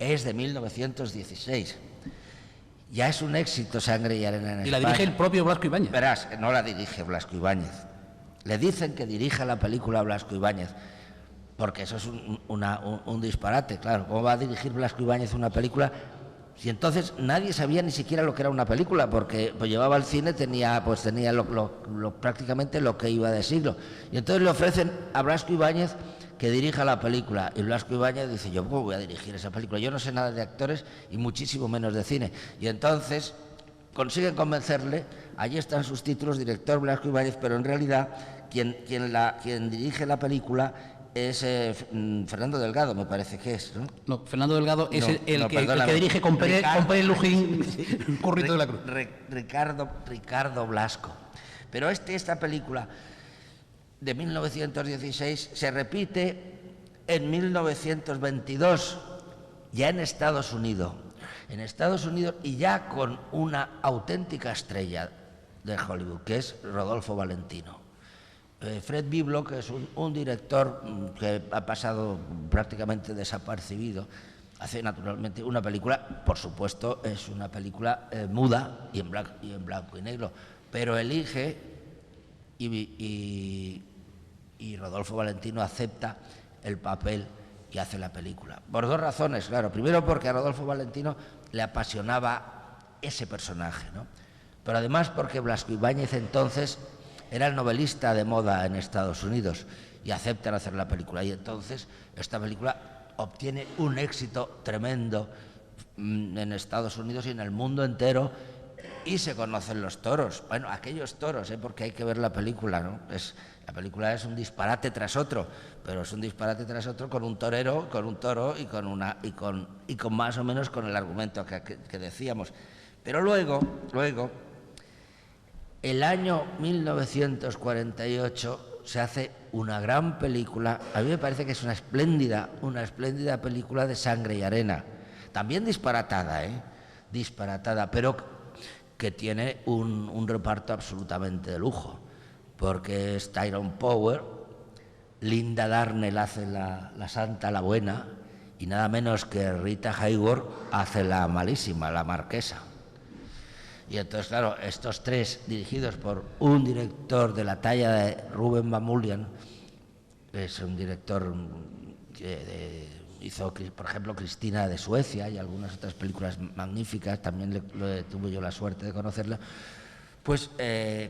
es de 1916. Ya es un éxito Sangre y Arena en España. Y la dirige el propio Blasco Ibáñez. Verás, que no la dirige Blasco Ibáñez. Le dicen que dirige la película Blasco Ibáñez, porque eso es un disparate, claro. ¿Cómo va a dirigir Blasco Ibáñez una película si entonces nadie sabía ni siquiera lo que era una película? Porque pues llevaba al cine, tenía prácticamente lo que iba de siglo. Y entonces le ofrecen a Blasco Ibáñez que dirija la película, y Blasco Ibáñez dice, yo cómo voy a dirigir esa película, yo no sé nada de actores y muchísimo menos de cine. Y entonces consiguen convencerle, allí están sus títulos, director Blasco Ibáñez, pero en realidad quien dirige la película es Fernando Delgado, me parece que es, ¿no? No, Fernando Delgado es el que dirige con Pérez Lujín, Currito de la Cruz. Ricardo Blasco. Pero esta película de 1916 se repite en 1922, ya en Estados Unidos. Y ya con una auténtica estrella de Hollywood, que es Rodolfo Valentino. Fred Biblo, que es un director que ha pasado prácticamente desapercibido, hace naturalmente una película, por supuesto, es una película muda y en blanco y negro, pero elige y Rodolfo Valentino acepta el papel y hace la película. Por dos razones, claro. Primero, porque a Rodolfo Valentino le apasionaba ese personaje, ¿no? Pero además porque Blasco Ibáñez entonces era el novelista de moda en Estados Unidos y aceptan hacer la película. Y entonces esta película obtiene un éxito tremendo en Estados Unidos y en el mundo entero, y se conocen los toros. Bueno, aquellos toros, porque hay que ver la película, ¿no? La película es un disparate tras otro, pero es un disparate tras otro con un torero, con un toro y con más o menos con el argumento que decíamos. Pero luego, el año 1948 se hace una gran película. A mí me parece que es una espléndida película de Sangre y Arena, también disparatada, pero que tiene un reparto absolutamente de lujo, porque es Tyrone Power, Linda Darnell hace la santa, la buena, y nada menos que Rita Hayworth hace la malísima, la marquesa. Y entonces, claro, estos tres, dirigidos por un director de la talla de Ruben Mamoulian, que es un director que hizo, por ejemplo, Cristina de Suecia y algunas otras películas magníficas, también tuve yo la suerte de conocerla, pues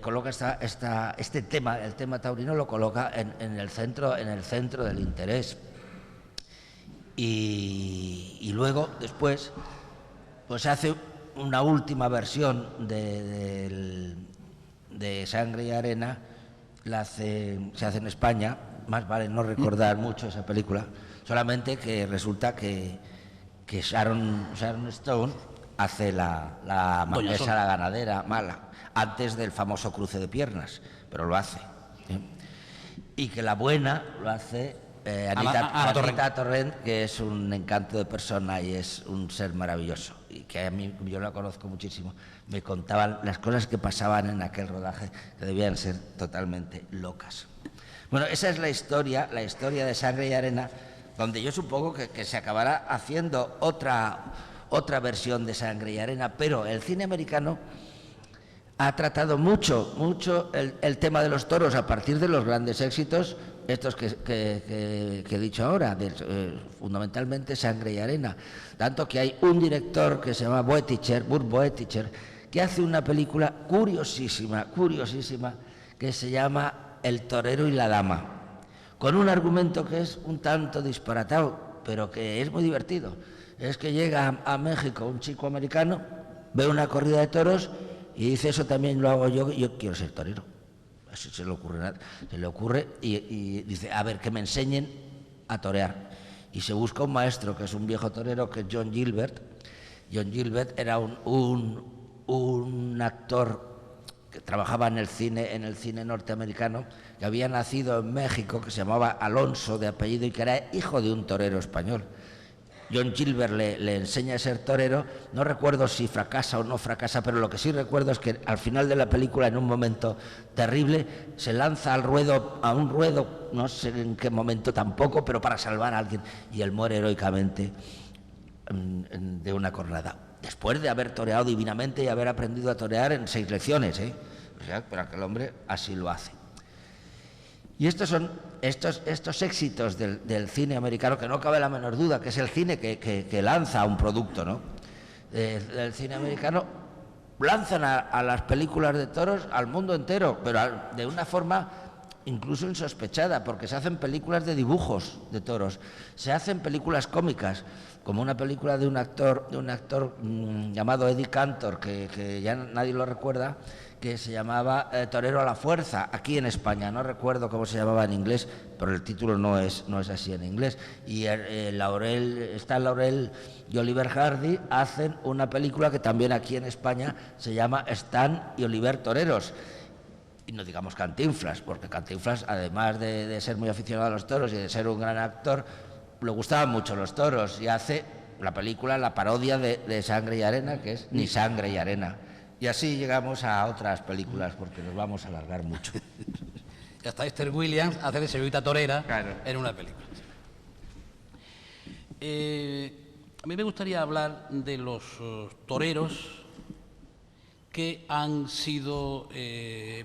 coloca este tema, el tema taurino lo coloca en el centro del interés. Y luego, después, pues hace una última versión de Sangre y Arena, se hace en España, más vale no recordar mucho esa película, solamente que resulta que Sharon Stone hace la marquesa la ganadera mala, antes del famoso cruce de piernas, pero lo hace. Y que la buena lo hace Anita Torrent, que es un encanto de persona y es un ser maravilloso, y que a mí, yo la conozco muchísimo, me contaban las cosas que pasaban en aquel rodaje, que debían ser totalmente locas. Bueno, esa es la historia de Sangre y Arena, donde yo supongo que se acabará haciendo otra versión de Sangre y Arena, pero el cine americano ha tratado mucho el tema de los toros a partir de los grandes éxitos, estos que he dicho ahora, fundamentalmente Sangre y Arena. Tanto que hay un director que se llama Burt Boetticher, que hace una película curiosísima, que se llama El torero y la dama, con un argumento que es un tanto disparatado, pero que es muy divertido. Es que llega a México un chico americano, ve una corrida de toros y dice: eso también lo hago yo quiero ser torero. Eso se le ocurre y dice: a ver, que me enseñen a torear. Y se busca un maestro, que es un viejo torero, que es John Gilbert. John Gilbert era un actor que trabajaba en el cine norteamericano, que había nacido en México, que se llamaba Alonso de apellido y que era hijo de un torero español. John Gilbert le enseña a ser torero, no recuerdo si fracasa o no fracasa, pero lo que sí recuerdo es que al final de la película, en un momento terrible, se lanza a un ruedo, no sé en qué momento tampoco, pero para salvar a alguien, y él muere heroicamente de una cornada, después de haber toreado divinamente y haber aprendido a torear en 6 lecciones, O sea, pero aquel hombre así lo hace. Y estos son estos éxitos del cine americano, que no cabe la menor duda que es el cine que lanza un producto, ¿no? Del cine americano, lanzan a las películas de toros al mundo entero, pero de una forma incluso insospechada, porque se hacen películas de dibujos de toros, se hacen películas cómicas, como una película de un actor llamado Eddie Cantor, que ya nadie lo recuerda, que se llamaba Torero a la fuerza, aquí en España, no recuerdo cómo se llamaba en inglés, pero el título no es así en inglés. Y Stan Laurel y Oliver Hardy hacen una película que también aquí en España se llama Stan y Oliver Toreros. Y no digamos Cantinflas, porque Cantinflas, además de ser muy aficionado a los toros y de ser un gran actor, le gustaban mucho los toros, y hace la película, la parodia de Sangre y Arena, que es Ni sangre y arena. Y así llegamos a otras películas, porque nos vamos a alargar mucho. Y hasta Esther Williams hace de señorita torera, claro, en una película. A mí me gustaría hablar de los toreros que han sido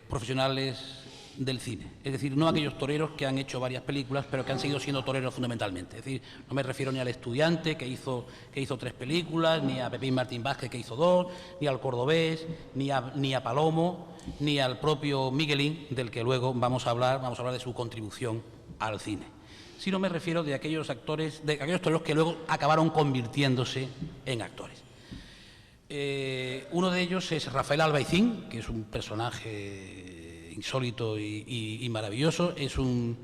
profesionales del cine, es decir, no aquellos toreros que han hecho varias películas, pero que han seguido siendo toreros fundamentalmente. Es decir, no me refiero ni al Estudiante, que hizo 3 películas, ni a Pepín Martín Vázquez, que hizo 2, ni al Cordobés, ni a Palomo, ni al propio Miguelín, del que luego vamos a hablar de su contribución al cine. Sino me refiero de aquellos actores, de aquellos toreros que luego acabaron convirtiéndose en actores. Uno de ellos es Rafael Albaicín, que es un personaje insólito y maravilloso. Es un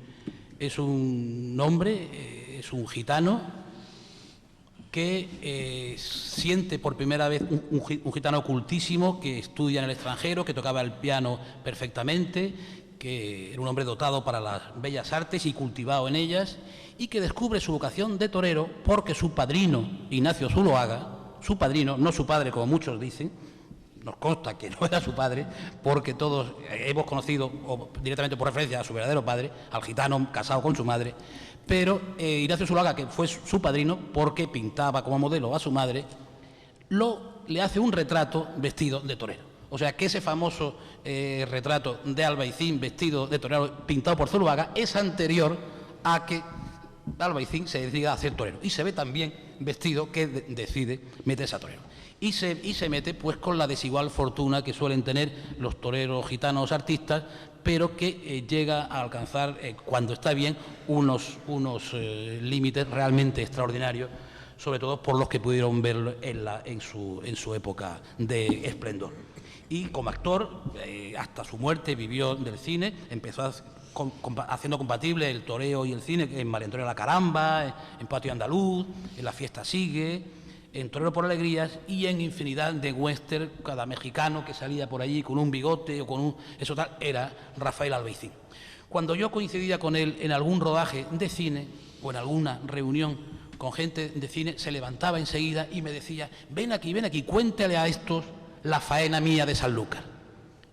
hombre, es un gitano que siente por primera vez, un gitano cultísimo, que estudia en el extranjero, que tocaba el piano perfectamente, que era un hombre dotado para las bellas artes y cultivado en ellas, y que descubre su vocación de torero porque su padrino, Ignacio Zuloaga, su padrino, no su padre como muchos dicen, nos consta que no era su padre, porque todos hemos conocido directamente por referencia a su verdadero padre, al gitano casado con su madre, pero Ignacio Zuloaga, que fue su padrino porque pintaba como modelo a su madre, lo le hace un retrato vestido de torero. O sea, que ese famoso retrato de Albaicín vestido de torero pintado por Zuloaga es anterior a que Albaicín se decida a ser torero. Y se ve también vestido que decide meterse a torero. Y se mete pues con la desigual fortuna que suelen tener los toreros gitanos artistas, pero que llega a alcanzar, cuando está bien, unos límites realmente extraordinarios, sobre todo por los que pudieron verlo en su época de esplendor. Y como actor, hasta su muerte, vivió del cine, empezó haciendo compatible el toreo y el cine en María Antonia la Caramba, en Patio Andaluz, en La Fiesta Sigue, en Torero por Alegrías y en infinidad de western. Cada mexicano que salía por allí con un bigote o con eso tal, era Rafael Albaicín. Cuando yo coincidía con él en algún rodaje de cine o en alguna reunión con gente de cine, se levantaba enseguida y me decía: ven aquí, cuéntale a estos la faena mía de Sanlúcar.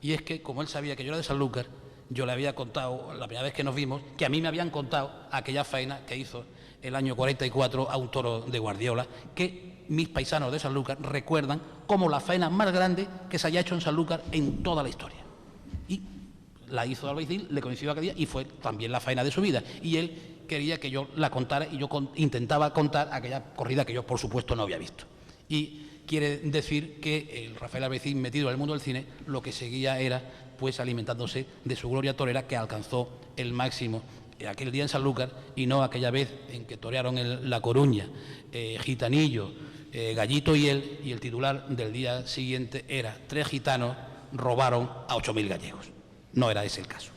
Y es que, como él sabía que yo era de Sanlúcar, yo le había contado, la primera vez que nos vimos, que a mí me habían contado aquella faena que hizo el año 44 a un toro de Guardiola, que mis paisanos de Sanlúcar recuerdan como la faena más grande que se haya hecho en Sanlúcar en toda la historia. Y la hizo Albaicín, le coincidió aquel día y fue también la faena de su vida. Y él quería que yo la contara y yo intentaba contar aquella corrida que yo, por supuesto, no había visto. Y quiere decir que el Rafael Albaicín, metido en el mundo del cine, lo que seguía era pues alimentándose de su gloria torera, que alcanzó el máximo aquel día en Sanlúcar y no aquella vez en que torearon en La Coruña, Gitanillo, Gallito y él, y el titular del día siguiente era: 3 gitanos robaron a 8.000 gallegos. No era ese el caso.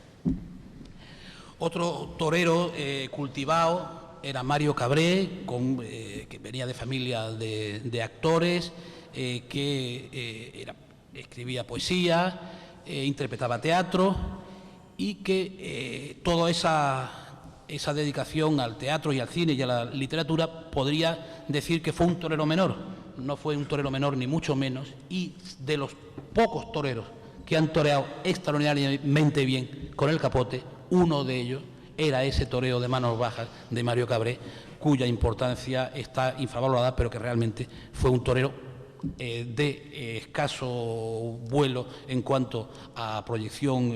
Otro torero cultivado era Mario Cabré, que venía de familia de actores, que escribía poesía, interpretaba teatro, y que toda esa dedicación al teatro y al cine y a la literatura podría decir que fue un torero menor. No fue un torero menor ni mucho menos, y de los pocos toreros que han toreado extraordinariamente bien con el capote, uno de ellos era ese toreo de manos bajas de Mario Cabré, cuya importancia está infravalorada, pero que realmente fue un torero de escaso vuelo en cuanto a proyección,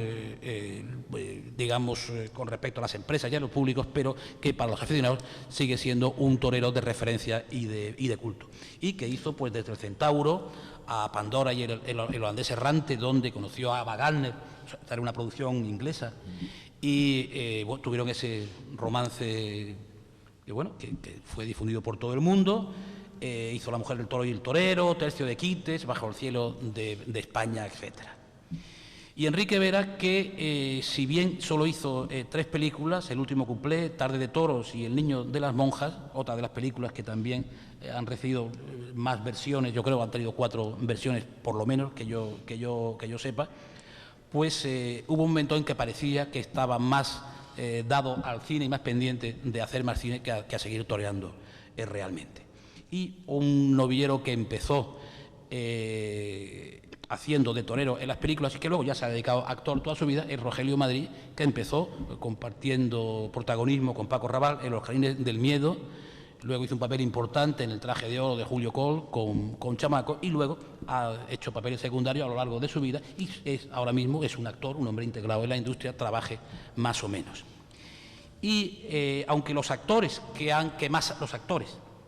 digamos, con respecto a las empresas y a los públicos, pero que para los aficionados sigue siendo un torero de referencia y de culto. Y que hizo pues desde el Centauro a Pandora y el holandés errante, donde conoció a Ava Gardner, esta era una producción inglesa, y bueno, tuvieron ese romance que fue difundido por todo el mundo. Hizo La Mujer del Toro y el Torero, Tercio de Quites, Bajo el Cielo de España, etc. Y Enrique Vera, que si bien solo hizo 3 películas, El último cuplé, Tarde de Toros y El niño de las monjas, otra de las películas que también han recibido más versiones, yo creo que han tenido 4 versiones por lo menos, que yo sepa, pues hubo un momento en que parecía que estaba más dado al cine y más pendiente de hacer más cine que a seguir toreando realmente. Y un novillero que empezó haciendo de torero en las películas y que luego ya se ha dedicado a actor toda su vida es Rogelio Madrid, que empezó compartiendo protagonismo con Paco Raval en Los Jardines del Miedo, luego hizo un papel importante en El traje de oro de Julio Col con Chamaco, y luego ha hecho papeles secundarios a lo largo de su vida y ahora mismo es un actor, un hombre integrado en la industria, trabaje más o menos. Y aunque los actores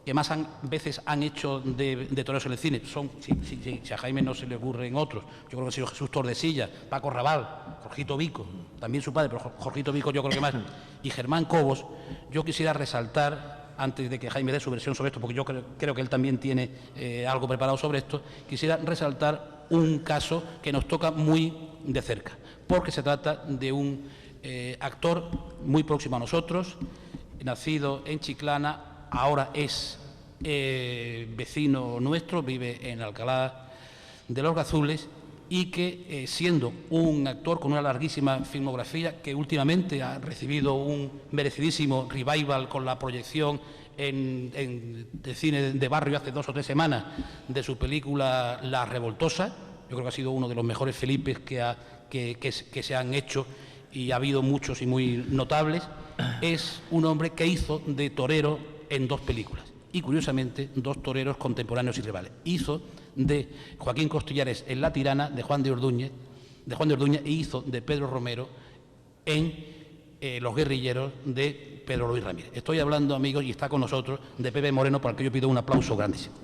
que más veces han hecho de toreros en el cine son, si a Jaime no se le ocurren otros, yo creo que ha sido Jesús Tordesillas, Paco Raval, Jorgito Vico, también su padre, pero Jorgito Vico yo creo que más, y Germán Cobos. Yo quisiera resaltar, antes de que Jaime dé su versión sobre esto, porque yo creo que él también tiene algo preparado sobre esto, quisiera resaltar un caso que nos toca muy de cerca, porque se trata de un actor muy próximo a nosotros, nacido en Chiclana, ahora es vecino nuestro, vive en Alcalá de los Gazules, y que siendo un actor con una larguísima filmografía, que últimamente ha recibido un merecidísimo revival con la proyección en cine de barrio hace 2 o 3 semanas de su película La Revoltosa. Yo creo que ha sido uno de los mejores Felipes que se han hecho, y ha habido muchos y muy notables. Es un hombre que hizo de torero en 2 películas, y curiosamente 2 toreros contemporáneos y rivales. Hizo de Joaquín Costillares en La Tirana, de Juan de Orduña, e hizo de Pedro Romero en Los guerrilleros de Pedro Luis Ramírez. Estoy hablando, amigos, y está con nosotros, de Pepe Moreno, para que yo pido un aplauso grandísimo.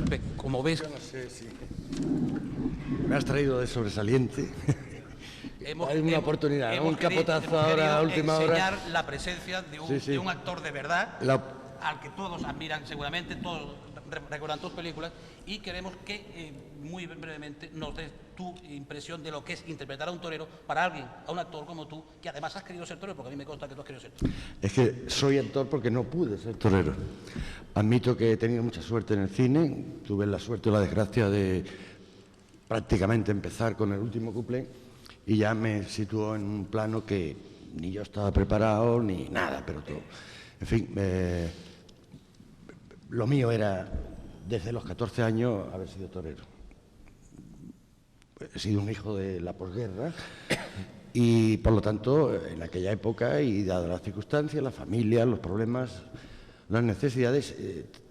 Pepe, como ves... Yo no sé si me has traído de sobresaliente. Hay una oportunidad, ¿no? Un capotazo ahora a última hora. Enseñar la presencia de un actor de verdad, al que todos admiran seguramente, todos recuerdan tus películas, y queremos que muy brevemente nos des tu impresión de lo que es interpretar a un torero para alguien, a un actor como tú, que además has querido ser torero, porque a mí me consta que tú has querido ser torero. Es que soy actor porque no pude ser torero. Admito que he tenido mucha suerte en el cine, tuve la suerte o la desgracia de prácticamente empezar con El último cuplé, y ya me situó en un plano que ni yo estaba preparado ni nada, pero todo. En fin, lo mío era, desde los 14 años, haber sido torero. He sido un hijo de la posguerra y, por lo tanto, en aquella época, y dadas las circunstancias, la familia, los problemas, las necesidades,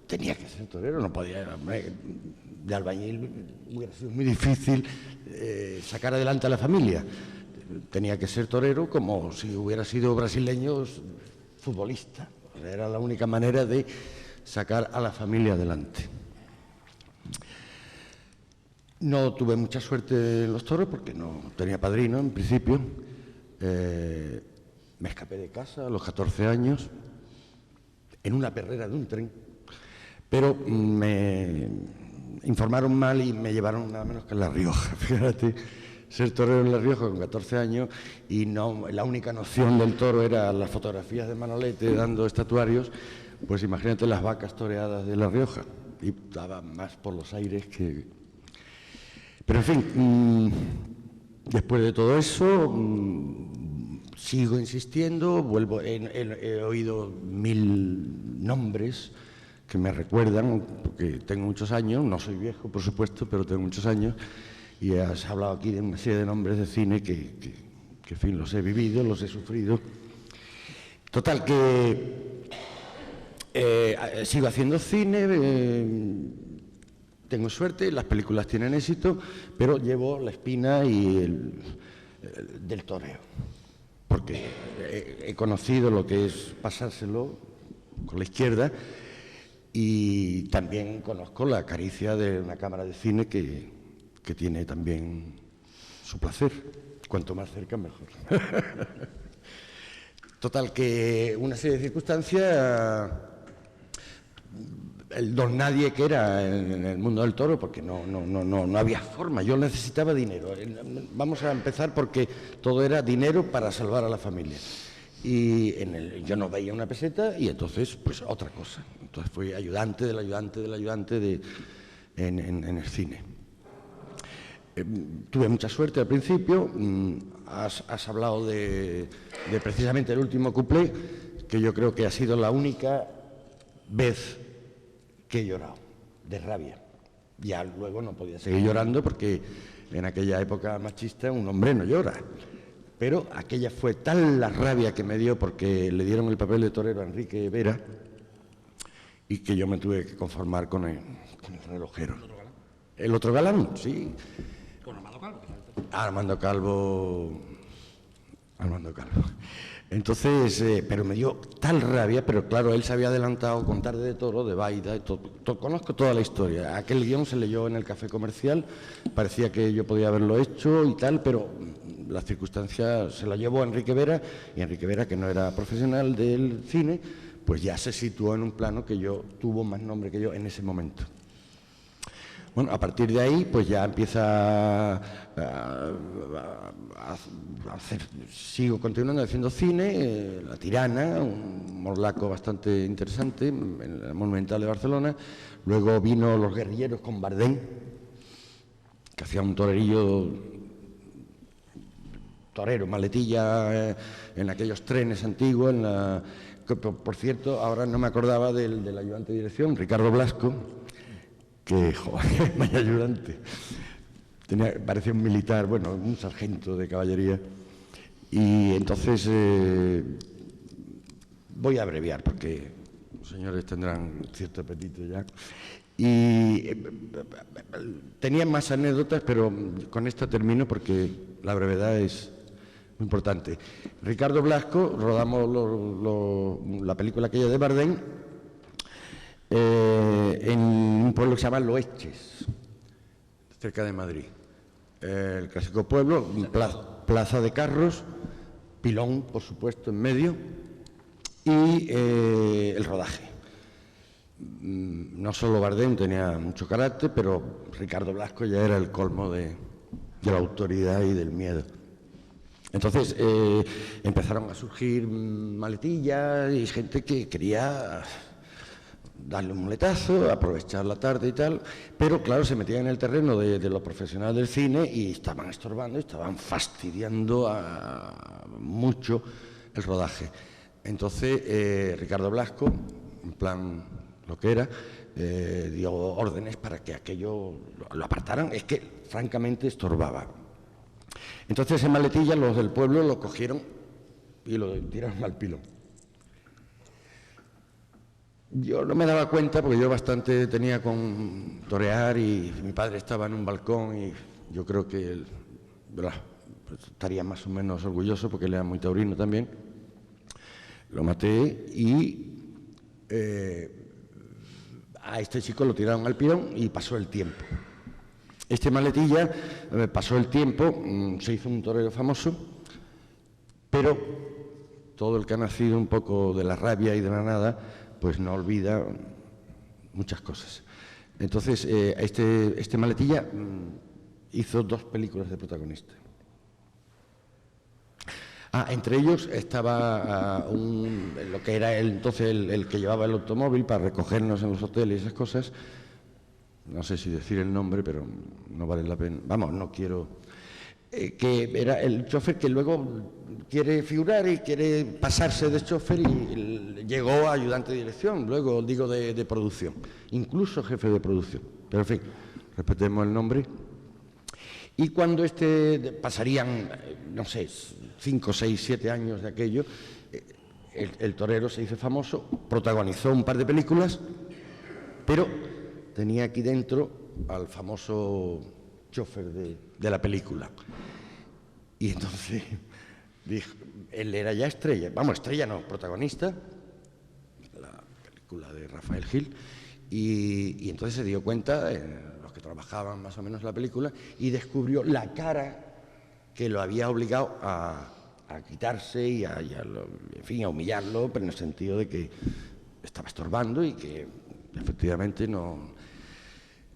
tenía que ser torero, no podía, hombre, de albañil hubiera sido muy difícil sacar adelante a la familia. Tenía que ser torero como si hubiera sido brasileño futbolista. Era la única manera de sacar a la familia adelante. No tuve mucha suerte en los toros porque no tenía padrino en principio. Me escapé de casa a los 14 años en una perrera de un tren, pero me informaron mal y me llevaron nada menos que a La Rioja. Fíjate, ser torero en La Rioja con 14 años y no, la única noción del toro era las fotografías de Manolete dando estatuarios, pues imagínate las vacas toreadas de La Rioja, y daba más por los aires que... Pero en fin, después de todo eso, sigo insistiendo, vuelvo, he oído 1000 nombres que me recuerdan, porque tengo muchos años, no soy viejo, por supuesto, pero tengo muchos años, y has hablado aquí de una serie de nombres de cine que en fin, los he vivido, los he sufrido. Total, que sigo haciendo cine, tengo suerte, las películas tienen éxito, pero llevo la espina del toreo, porque he conocido lo que es pasárselo con la izquierda, y también conozco la caricia de una cámara de cine que tiene también su placer. Cuanto más cerca, mejor. Total, que una serie de circunstancias, el don nadie que era en el mundo del toro, porque no había forma, yo necesitaba dinero. Vamos a empezar porque todo era dinero para salvar a la familia. Y yo no veía una peseta, y entonces, pues otra cosa. Entonces fui ayudante del ayudante en el cine. Tuve mucha suerte al principio. Has hablado de precisamente El último cuplé, que yo creo que ha sido la única vez que he llorado, de rabia. Ya luego no podía seguir llorando porque en aquella época machista un hombre no llora. Pero aquella fue tal la rabia que me dio porque le dieron el papel de torero a Enrique Vera, y que yo me tuve que conformar con el relojero. ¿El otro galán? Sí. ¿Con Armando Calvo? Armando Calvo. Entonces, pero me dio tal rabia, pero claro, él se había adelantado con Tarde de Toro, de Baida, conozco toda la historia. Aquel guión se leyó en el Café Comercial, parecía que yo podía haberlo hecho y tal, pero las circunstancias se la llevó a Enrique Vera, y Enrique Vera, que no era profesional del cine, pues ya se situó en un plano que tuvo más nombre que yo en ese momento. Bueno, a partir de ahí, pues ya empieza a hacer, sigo continuando haciendo cine, La Tirana, un morlaco bastante interesante, en la Monumental de Barcelona. Luego vino Los guerrilleros con Bardén, que hacía un torerillo, torero, maletilla, en aquellos trenes antiguos, que, por cierto, ahora no me acordaba del ayudante de dirección, Ricardo Blasco, que, joder, vaya ayudante. Parecía un militar, bueno, un sargento de caballería. Y entonces voy a abreviar porque los señores tendrán cierto apetito ya. Y tenía más anécdotas, pero con esta termino porque la brevedad es muy importante. Ricardo Blasco, rodamos la película aquella de Bardem en un pueblo que se llama Loeches, cerca de Madrid. El clásico pueblo, plaza de carros, pilón, por supuesto, en medio, y el rodaje. No solo Bardem tenía mucho carácter, pero Ricardo Blasco ya era el colmo de la autoridad y del miedo. Entonces empezaron a surgir maletillas y gente que quería darle un muletazo, aprovechar la tarde y tal, pero claro, se metían en el terreno de los profesionales del cine y estaban estorbando, estaban fastidiando mucho el rodaje. Entonces Ricardo Blasco, en plan lo que era, dio órdenes para que aquello lo apartaran, es que francamente estorbaba. Entonces en maletilla los del pueblo lo cogieron y lo tiraron al pilón. Yo no me daba cuenta porque yo bastante tenía con torear y mi padre estaba en un balcón y yo creo que él, pues, estaría más o menos orgulloso porque él era muy taurino también. Lo maté y a este chico lo tiraron al pilón y pasó el tiempo. Este maletilla pasó el tiempo, se hizo un torero famoso, pero todo el que ha nacido un poco de la rabia y de la nada, pues no olvida muchas cosas. Entonces, este maletilla hizo 2 películas de protagonista. Entre ellos estaba lo que era entonces el que llevaba el automóvil para recogernos en los hoteles y esas cosas. No sé si decir el nombre, pero no vale la pena. Vamos, no quiero... que era el chofer que luego quiere figurar y quiere pasarse de chofer y llegó a ayudante de dirección, luego digo de producción, incluso jefe de producción. Pero en fin, respetemos el nombre. Y cuando pasarían, no sé, 5, 6, 7 años de aquello, el torero se hizo famoso, protagonizó un par de películas, pero tenía aquí dentro al famoso chofer de la película. Y entonces dijo, él era ya estrella, vamos, estrella no, protagonista, la película de Rafael Gil, y entonces se dio cuenta, los que trabajaban más o menos la película, y descubrió la cara que lo había obligado a quitarse y en fin, a humillarlo, pero en el sentido de que estaba estorbando y que efectivamente no...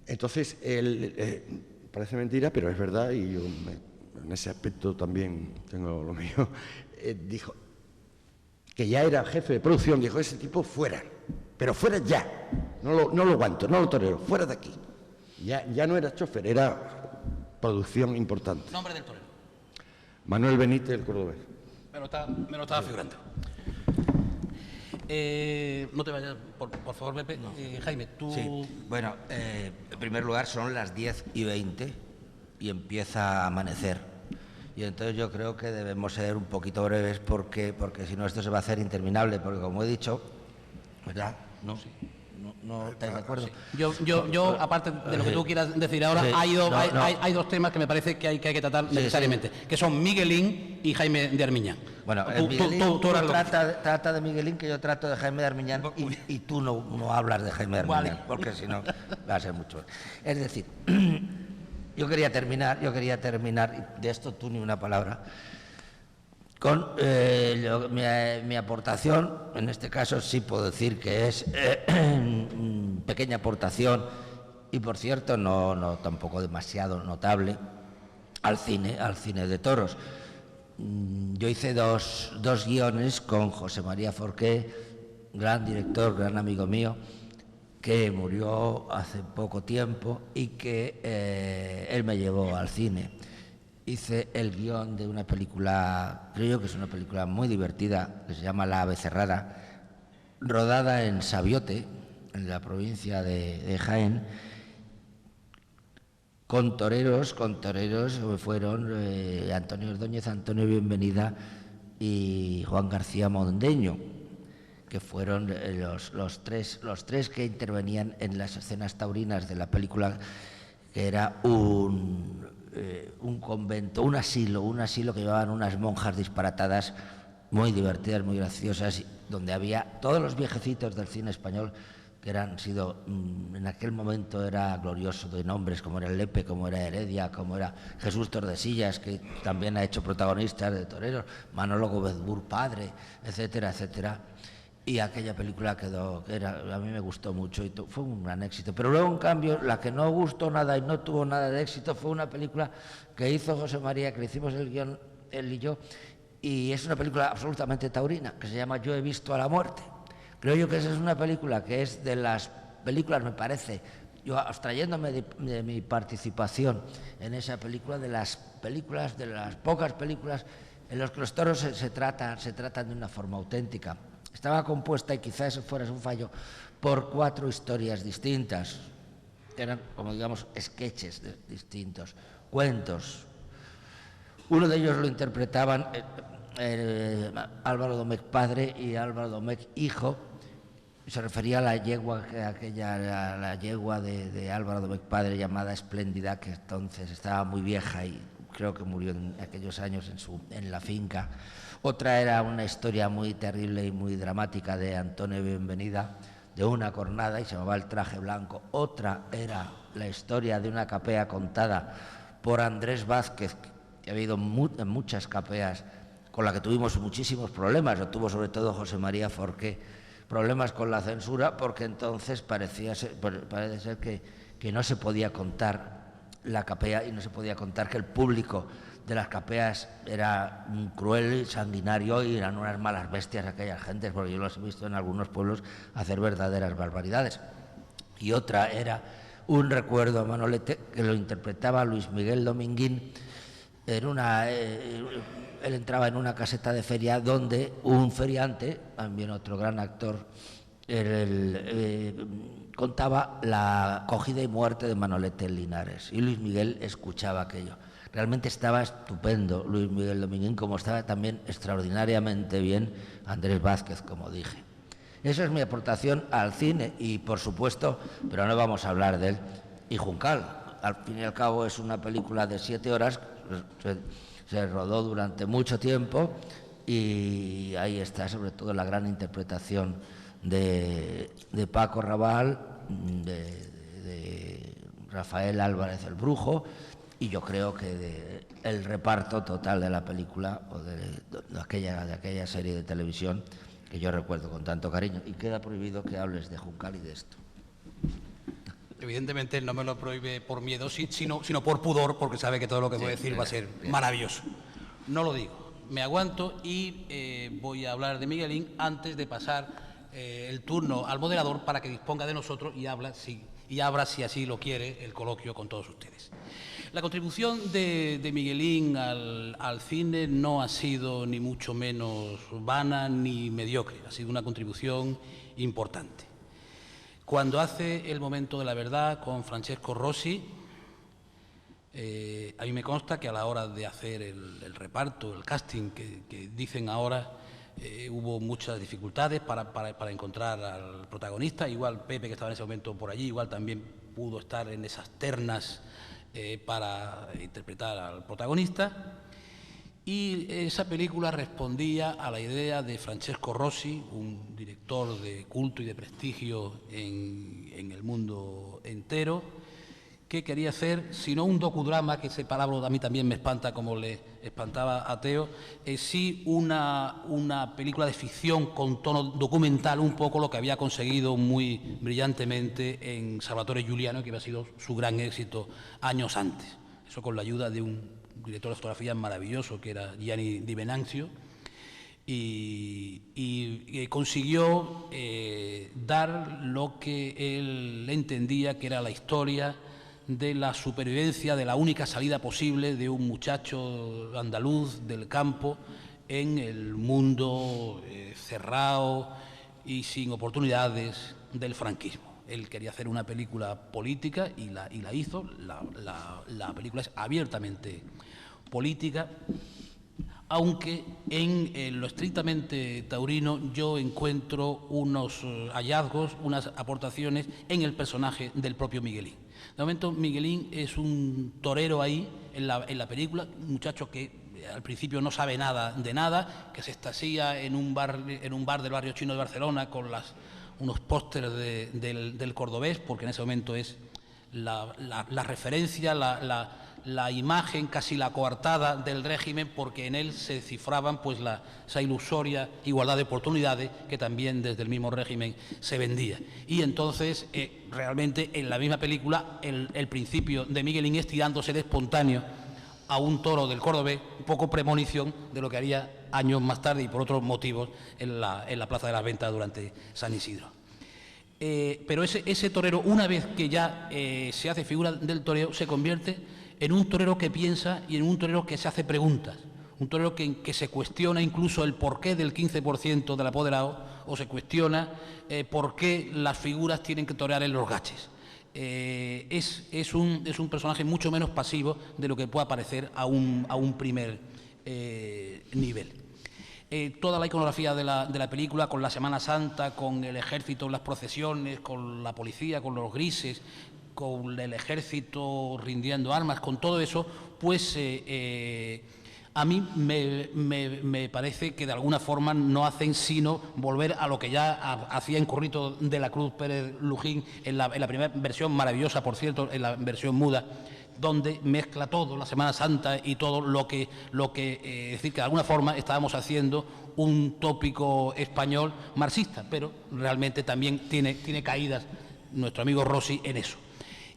Entonces, él, parece mentira, pero es verdad, y yo en ese aspecto también tengo lo mío, dijo que ya era jefe de producción, dijo, ese tipo fuera, pero fuera ya, no lo aguanto, no lo torero, fuera de aquí. Ya no era chofer, era producción importante. Nombre del torero. Manuel Benítez, el cordobés. Me lo estaba figurando. No te vayas, por favor, Pepe. No. Jaime, tú... Sí, bueno, en primer lugar son las 10:20 y empieza a amanecer. Y entonces yo creo que debemos ser un poquito breves porque si no esto se va a hacer interminable, porque como he dicho, ¿verdad? ¿No estáis de acuerdo? Sí. Yo, aparte de lo que tú quieras decir ahora, sí, hay 2 temas que me parece que hay que tratar necesariamente, que son Miguelín y Jaime de Armiñán. Bueno, tú trata de Miguelín, que yo trato de Jaime de Armiñán, y tú no hablas de Jaime de Armiñán, vale, porque si no va a ser mucho. Es decir, yo quería terminar, y de esto tú ni una palabra, con mi aportación. En este caso sí puedo decir que es pequeña aportación y, por cierto, no tampoco demasiado notable al cine de toros. Yo hice dos guiones con José María Forqué, gran director, gran amigo mío, que murió hace poco tiempo y que él me llevó al cine. Hice el guión de una película, creo que es una película muy divertida, que se llama La ave cerrada, rodada en Sabiote, en la provincia de Jaén, con toreros fueron Antonio Ordóñez, Antonio Bienvenida y Juan García Mondeño, que fueron los tres que intervenían en las escenas taurinas de la película, que era un convento, un asilo que llevaban unas monjas disparatadas muy divertidas, muy graciosas, donde había todos los viejecitos del cine español que en aquel momento era glorioso, de nombres como era Lepe, como era Heredia, como era Jesús Tordesillas, que también ha hecho protagonistas de toreros, Manolo Gómez Bur padre, etcétera, etcétera. Y aquella película a mí me gustó mucho y fue un gran éxito. Pero luego, en cambio, la que no gustó nada y no tuvo nada de éxito fue una película que hizo José María, que le hicimos el guión él y yo, y es una película absolutamente taurina, que se llama Yo he visto a la muerte. Creo yo que esa es una película que es de las películas, me parece, yo abstrayéndome de mi participación en esa película, de las pocas películas en las que los toros se tratan de una forma auténtica. Estaba compuesta, y quizás eso fuera un fallo, por 4 historias distintas, que eran, como digamos, sketches distintos, cuentos. Uno de ellos lo interpretaban Álvaro Domecq padre y Álvaro Domecq hijo. Se refería a la yegua, la yegua de Álvaro Domecq padre, llamada Espléndida, que entonces estaba muy vieja y creo que murió en aquellos años en la finca. Otra era una historia muy terrible y muy dramática de Antonio Bienvenida, de una cornada, y se llamaba El traje blanco. Otra era la historia de una capea contada por Andrés Vázquez, que ha habido en muchas capeas, con la que tuvimos muchísimos problemas. Lo tuvo sobre todo José María Forqué, problemas con la censura, porque entonces parece ser que no se podía contar la capea y no se podía contar que el público de las capeas era cruel, sanguinario, y eran unas malas bestias aquellas gentes, porque yo los he visto en algunos pueblos hacer verdaderas barbaridades. Y otra era un recuerdo a Manolete, que lo interpretaba Luis Miguel Dominguín. Él entraba en una caseta de feria donde un feriante, también otro gran actor, contaba la acogida y muerte de Manolete en Linares, y Luis Miguel escuchaba aquello. Realmente estaba estupendo Luis Miguel Dominguín, como estaba también extraordinariamente bien Andrés Vázquez, como dije. Esa es mi aportación al cine y, por supuesto, pero no vamos a hablar de él, y Juncal. Al fin y al cabo es una película de 7 horas, se rodó durante mucho tiempo, y ahí está sobre todo la gran interpretación de Paco Raval, de Rafael Álvarez el Brujo, y yo creo que el reparto total de la película, o de aquella serie de televisión que yo recuerdo con tanto cariño. Y queda prohibido que hables de Juncal y de esto. Evidentemente él no me lo prohíbe por miedo, sino por pudor, porque sabe que todo lo que voy a decir va a ser maravilloso. No lo digo, me aguanto, y voy a hablar de Miguelín antes de pasar el turno al moderador para que disponga de nosotros y abra, si así lo quiere, el coloquio con todos ustedes. La contribución de Miguelín al cine no ha sido ni mucho menos vana ni mediocre, ha sido una contribución importante. Cuando hace El momento de la verdad con Francesco Rossi, a mí me consta que a la hora de hacer el reparto, el casting que dicen ahora, hubo muchas dificultades para encontrar al protagonista. Igual Pepe, que estaba en ese momento por allí, igual también pudo estar en esas ternas para interpretar al protagonista. Y esa película respondía a la idea de Francesco Rossi, un director de culto y de prestigio en el mundo entero, que quería hacer, si no un docudrama, que ese palabra a mí también me espanta como le espantaba a Teo, sí una película de ficción con tono documental, un poco lo que había conseguido muy brillantemente en Salvatore Giuliano, que había sido su gran éxito años antes. Eso con la ayuda de un director de fotografía maravilloso, que era Gianni Di Venanzio, y consiguió dar lo que él entendía que era la historia de la supervivencia, de la única salida posible de un muchacho andaluz del campo en el mundo cerrado y sin oportunidades del franquismo. Él quería hacer una película política y la hizo. La película es abiertamente política, aunque en lo estrictamente taurino yo encuentro unos hallazgos, unas aportaciones en el personaje del propio Miguelín. De momento, Miguelín es un torero ahí en la película, un muchacho que al principio no sabe nada de nada, que se extasía en un bar del barrio chino de Barcelona con unos pósteres del Cordobés, porque en ese momento es la referencia, la imagen casi la coartada del régimen, porque en él se cifraban pues esa ilusoria igualdad de oportunidades que también desde el mismo régimen se vendía. Y entonces realmente en la misma película el principio de Miguelín es tirándose de espontáneo a un toro del Cordobés, un poco premonición de lo que haría años más tarde y por otros motivos en la Plaza de las Ventas durante San Isidro. Pero ese torero, una vez que ya se hace figura del toreo, se convierte en un torero que piensa y en un torero que se hace preguntas, un torero que se cuestiona incluso el porqué del 15% del apoderado, o se cuestiona por qué las figuras tienen que torear en los gaches. Es un personaje mucho menos pasivo de lo que pueda parecer a un primer nivel. Toda la iconografía de la película, con la Semana Santa, con el ejército en las procesiones, con la policía, con los grises, con el ejército rindiendo armas, con todo eso, pues a mí me parece que de alguna forma no hacen sino volver a lo que ya hacía en Currito de la Cruz Pérez Lujín en la primera versión, maravillosa por cierto, en la versión muda, donde mezcla todo, la Semana Santa y todo lo que es decir, que de alguna forma estábamos haciendo un tópico español marxista, pero realmente también tiene caídas nuestro amigo Rossi en eso.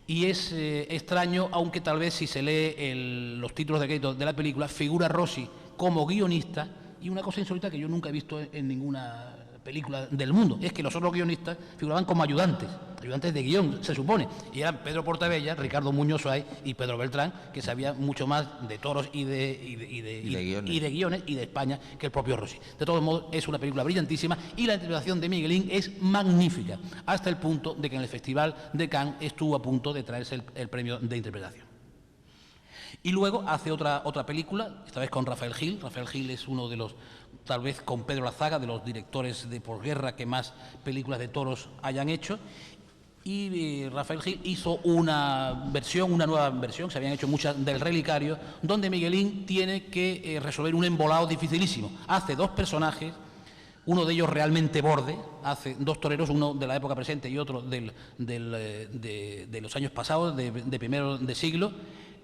Y es extraño, aunque tal vez si se lee los títulos de crédito de la película, figura Rossi como guionista, y una cosa insólita que yo nunca he visto en ninguna película del mundo, es que los otros guionistas figuraban como ayudantes de guión, se supone, y eran Pedro Portabella, Ricardo Muñoz Suárez y Pedro Beltrán, que sabía mucho más de toros y de guiones y de España que el propio Rossi. De todos modos, es una película brillantísima y la interpretación de Miguelín es magnífica, hasta el punto de que en el Festival de Cannes estuvo a punto de traerse el premio de interpretación. Y luego hace otra película, esta vez con Rafael Gil. Rafael Gil es uno de los, tal vez con Pedro Lazaga, de los directores de posguerra que más películas de toros hayan hecho. Y Rafael Gil hizo una nueva versión, se habían hecho muchas, del Relicario, donde Miguelín tiene que resolver un embolado dificilísimo. Hace dos personajes, uno de ellos realmente borde, hace dos toreros, uno de la época presente y otro de los años pasados, de primero de siglo.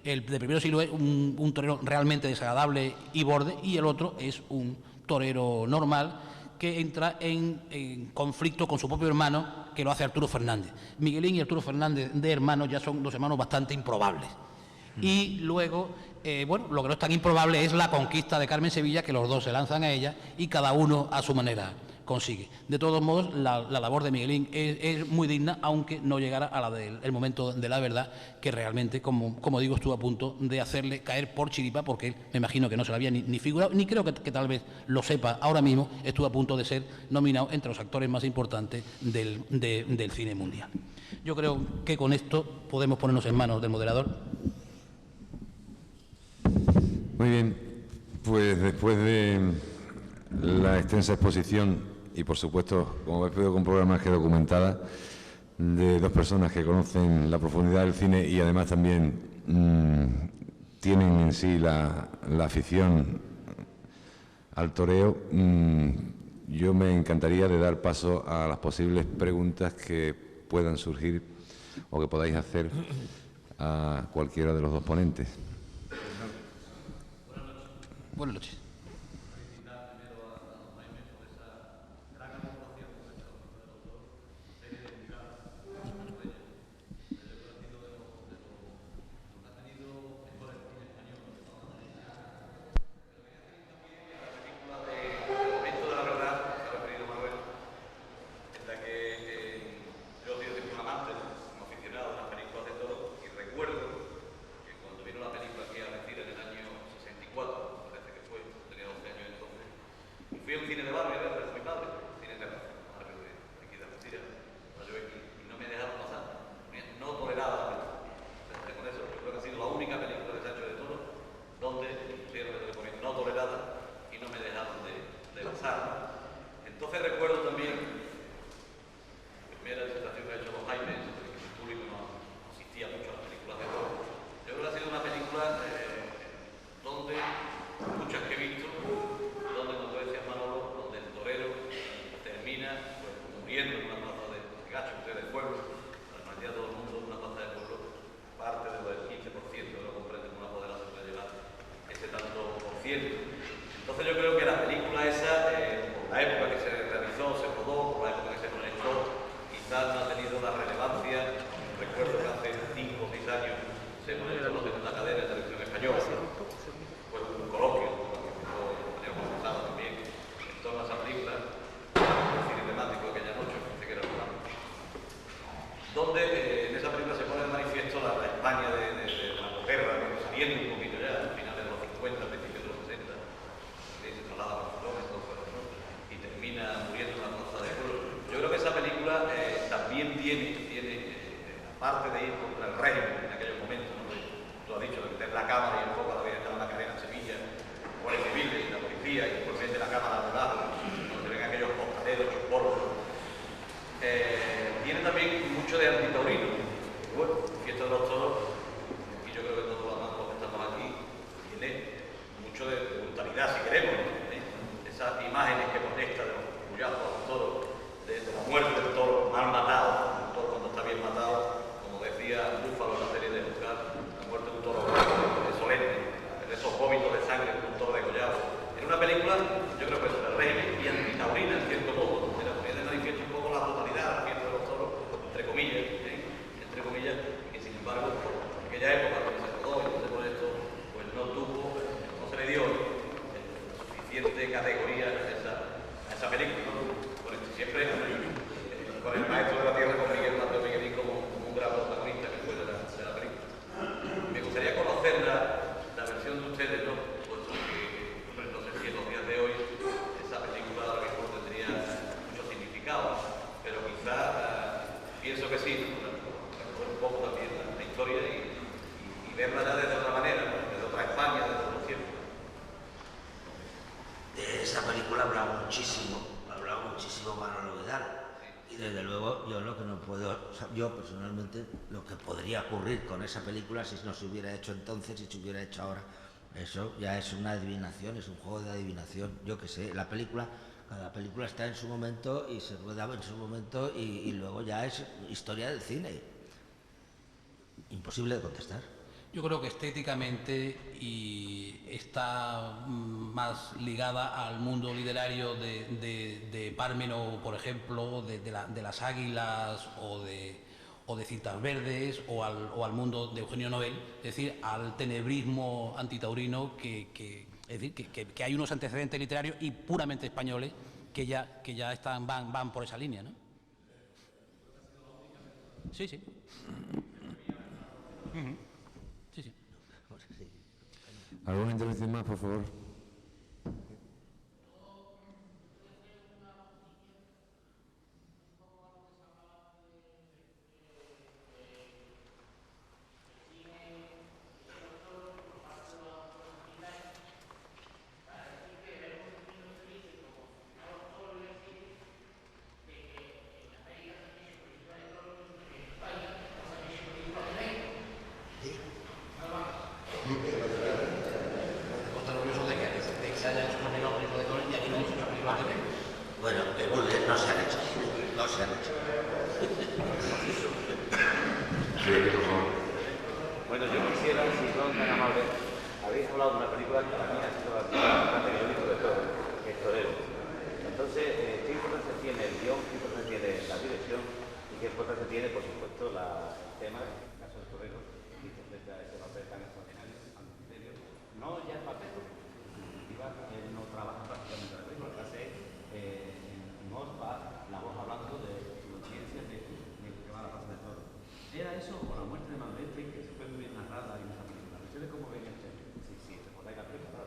El de primero siglo es un torero realmente desagradable y borde, y el otro es un torero normal que entra en conflicto con su propio hermano, que lo hace Arturo Fernández. Miguelín y Arturo Fernández de hermanos ya son dos hermanos bastante improbables. Y luego, lo que no es tan improbable es la conquista de Carmen Sevilla, que los dos se lanzan a ella y cada uno a su manera consigue. De todos modos, la labor de Miguelín es muy digna, aunque no llegara a la del momento de la verdad, que realmente, como digo, estuvo a punto de hacerle caer por chiripa, porque él, me imagino que no se lo había ni figurado, ni creo que tal vez lo sepa ahora mismo, estuvo a punto de ser nominado entre los actores más importantes del cine mundial. Yo creo que con esto podemos ponernos en manos del moderador. Muy bien, pues después de la extensa exposición y, por supuesto, como habéis podido comprobar más que documentada, de dos personas que conocen la profundidad del cine y además también tienen en sí la afición al toreo, yo me encantaría de dar paso a las posibles preguntas que puedan surgir o que podáis hacer a cualquiera de los dos ponentes. Buenas noches. Fui a un cine de barrio a ver con mi padre, cine de barrio de aquí de Algeciras, y no me dejaba ruedadas y no me dejaron de pasar. Entonces recuerdo también la primera disertación que ha hecho los Jaimes, porque el público no asistía mucho a las películas de horror. Yo creo que ha sido una película donde, muchas que he visto, donde, como decía Manolo, donde el torero termina pues, muriendo en una plaza de gacho, de pueblo, la mayoría de todo el mundo en una plaza de pueblo, parte del 15% de lo comprende con una poderosa se puede llevar ese tanto por ciento. Entonces yo creo que la película esa, por la época que se realizó, se rodó, por la época que se proyectó, quizás no ha tenido la relevancia. Recuerdo que hace 5 o 6 años se proyectó en la cadena de televisión española, pues un coloquio, que yo comenzaba también en torno a esa película, el cine temático de aquella noche, pensé que era el programa, donde en esa película se pone de manifiesto la España de la posguerra, saliendo un poquito ya, a finales de los 50, principios de los 60, se traslada a Barcelona, y termina muriendo en la plaza de pueblo. Yo creo que esa película también tiene aparte de ir contra el régimen en aquellos momentos, ¿no? Tú has dicho, de meter la cámara y un poco había estado en la cadena en Sevilla, guardias civiles y la policía, y después de la cámara a lado, donde ven aquellos costaleros, esos porros. Tiene también mucho de antitaurino. Bueno, Fiesta de los Toros, y yo creo que todos los amigos que estamos aquí, tiene mucho de brutalidad, si queremos, ¿no? Esas imágenes que conecta de los cullazos a los toros, de la muerte del toro mal matado, un toro cuando está bien matado, como decía Búfalo en la serie de Oscar, la muerte de un toro solemne, de esos vómitos de sangre de un toro degollado. En una película, yo creo que es el régimen y antitaurina, en cierto modo, era poner de manifiesto un poco la totalidad de la fiesta de los toros, entre comillas, que sin embargo, en aquella época donde se rodó y donde por esto, pues no se le dio suficiente categoría a esa película, ¿no? Con esto siempre con el maestro de la tierra, con Mateo Miguelín como un gran protagonista que fue de la película. Me gustaría conocer la versión de ustedes, ¿no? Puesto que, hombre, no sé si en los días de hoy esa película ahora mismo tendría mucho significado, pero quizá pienso que sí, recoger un poco también la historia y verla ya desde otra manera, ¿no? Desde otra España, desde otro tiempo. De esa película hablaba muchísimo Manolo Vidal. Y desde luego yo lo que no puedo, o sea, yo personalmente, lo que podría ocurrir con esa película si no se hubiera hecho entonces, si se hubiera hecho ahora, eso ya es una adivinación, es un juego de adivinación. Yo qué sé, cada película está en su momento y se ruedaba en su momento y luego ya es historia del cine. Imposible de contestar. Yo creo que estéticamente y está más ligada al mundo literario de Pármeno, por ejemplo, de las Águilas o de Cintas Verdes o al mundo de Eugenio Nobel, es decir, al tenebrismo antitaurino es decir, que hay unos antecedentes literarios y puramente españoles que ya van por esa línea, ¿no? Sí, sí. Sí, sí. ¿Alguna intervención más, por favor? Bueno, no se han hecho. Bueno, yo quisiera, si son tan amables, habéis hablado de una película que para mí ha sido la más importante que yo he visto de todo, que es Torero. Entonces, ¿qué importancia tiene el guión, qué importancia tiene la dirección y qué importancia tiene, por supuesto, el tema, en el caso de Torero, que interpreta ese papel tan extraordinario, tan misterio? No ya el papel, porque él no trabaja prácticamente la película, lo que hace en voz va la voz hablando de su experiencia de que va a la plaza de toros. ¿Era eso o la muerte de Malvete, que se fue muy bien narrada en esa película? ¿Ustedes cómo ven esto? Si recordáis la película,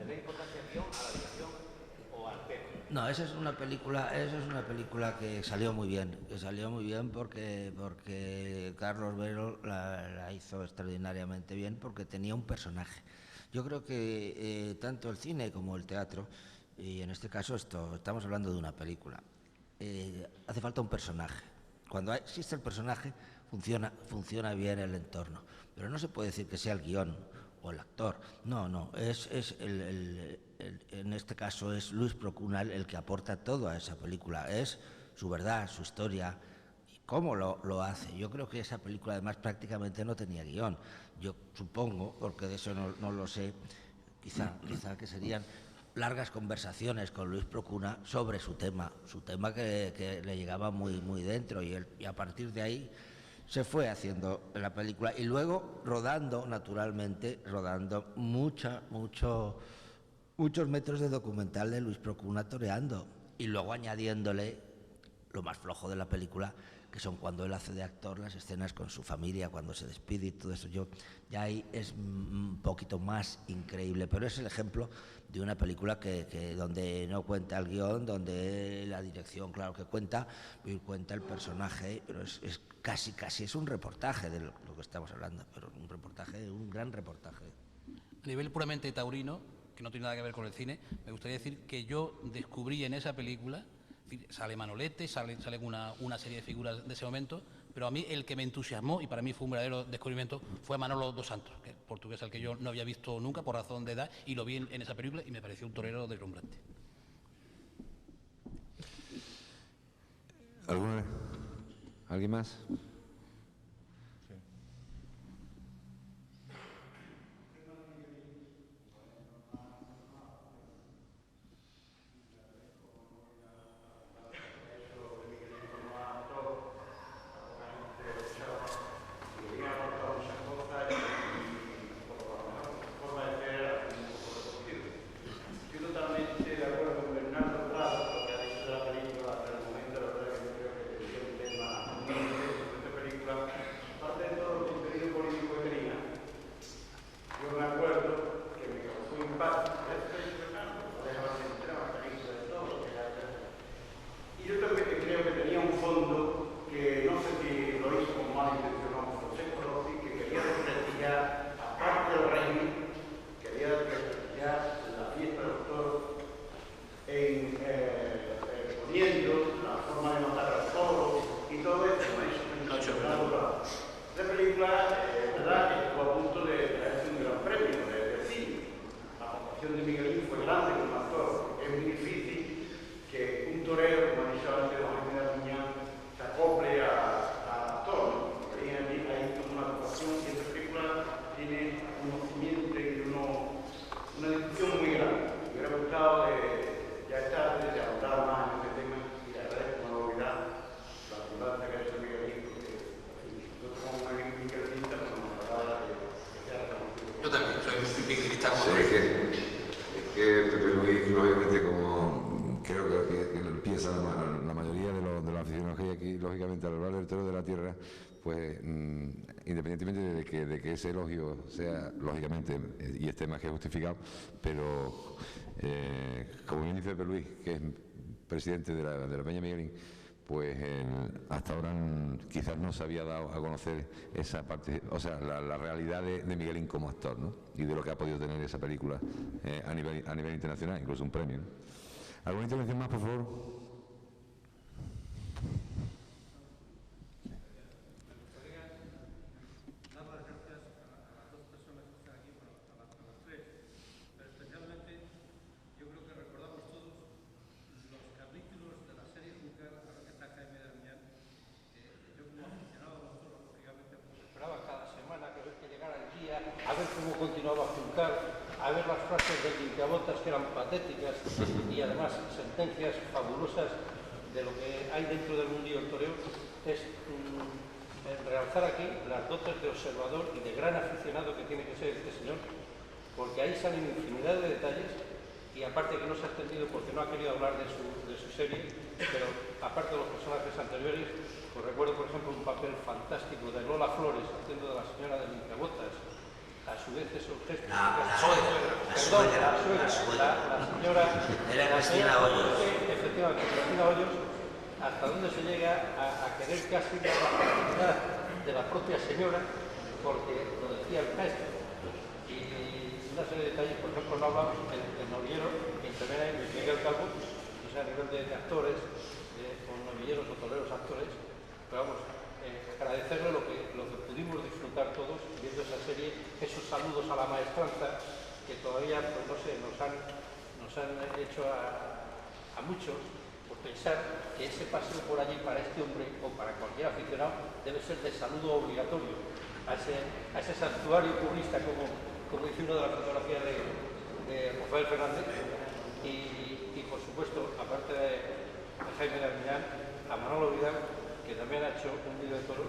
¿le da importancia al guión, a la dirección o al tema? No, esa es una película que salió muy bien, porque Carlos Vero la hizo extraordinariamente bien, porque tenía un personaje. Yo creo que tanto el cine como el teatro, y en este caso estamos hablando de una película, hace falta un personaje. Cuando existe el personaje, funciona bien el entorno. Pero no se puede decir que sea el guión o el actor. No, en este caso es Luis Procuna el que aporta todo a esa película. Es su verdad, su historia y cómo lo hace. Yo creo que esa película además prácticamente no tenía guión. Yo supongo, porque de eso no lo sé, quizá que serían largas conversaciones con Luis Procuna sobre su tema que le llegaba muy dentro y a partir de ahí se fue haciendo la película y luego rodando muchos metros de documental de Luis Procuna toreando y luego añadiéndole lo más flojo de la película, que son cuando él hace de actor las escenas con su familia, cuando se despide y todo eso. Ya ahí es un poquito más increíble, pero es el ejemplo de una película que donde no cuenta el guión, donde la dirección, claro que cuenta el personaje, pero es casi es un reportaje de lo que estamos hablando, pero un gran reportaje. A nivel puramente taurino, que no tiene nada que ver con el cine, me gustaría decir que yo descubrí en esa película, sale Manolete, sale una serie de figuras de ese momento, pero a mí el que me entusiasmó y para mí fue un verdadero descubrimiento fue Manolo dos Santos, que es portugués al que yo no había visto nunca por razón de edad y lo vi en esa película y me pareció un torero deslumbrante. ¿Alguien más? De que ese elogio sea, lógicamente, y esté más que justificado, pero como bien dice Luis, que es presidente de la Peña Miguelín, pues hasta ahora quizás no se había dado a conocer esa parte, o sea, la realidad de Miguelín como actor, ¿no? Y de lo que ha podido tener esa película a nivel internacional, incluso un premio, ¿no? ¿Alguna intervención más, por favor? A ver cómo continuaba Juncar, a ver las frases de limpiabotas que eran patéticas y además sentencias fabulosas de lo que hay dentro del mundillo del toreo, es realzar aquí las dotes de observador y de gran aficionado que tiene que ser este señor, porque ahí salen infinidad de detalles y aparte que no se ha extendido porque no ha querido hablar de su serie, pero aparte de los personajes anteriores, pues recuerdo por ejemplo un papel fantástico de Lola Flores haciendo de la señora de limpiabotas. A su vez esos gestos... La señora... Era Cristina Hoyos. Efectivamente, Cristina Hoyos, hasta donde se llega a querer casi la paternidad de la propia señora, porque lo decía el maestro. Y una serie de detalles, por ejemplo, no hablamos el novillero que interviene en Luis Miguel Calvo, o sea, a nivel de actores, con novilleros o toreros actores, pero vamos, agradecerle lo que pudimos disfrutar todos viendo esa serie, esos saludos a la maestranza que todavía, pues no sé, nos han hecho a muchos por pensar que ese paseo por allí para este hombre o para cualquier aficionado debe ser de saludo obligatorio a ese santuario purista como dice una de las fotografías de Rafael Fernández y por supuesto, aparte de Jaime de Armiñán, a Manolo Vidal, que también ha hecho un vídeo de toros,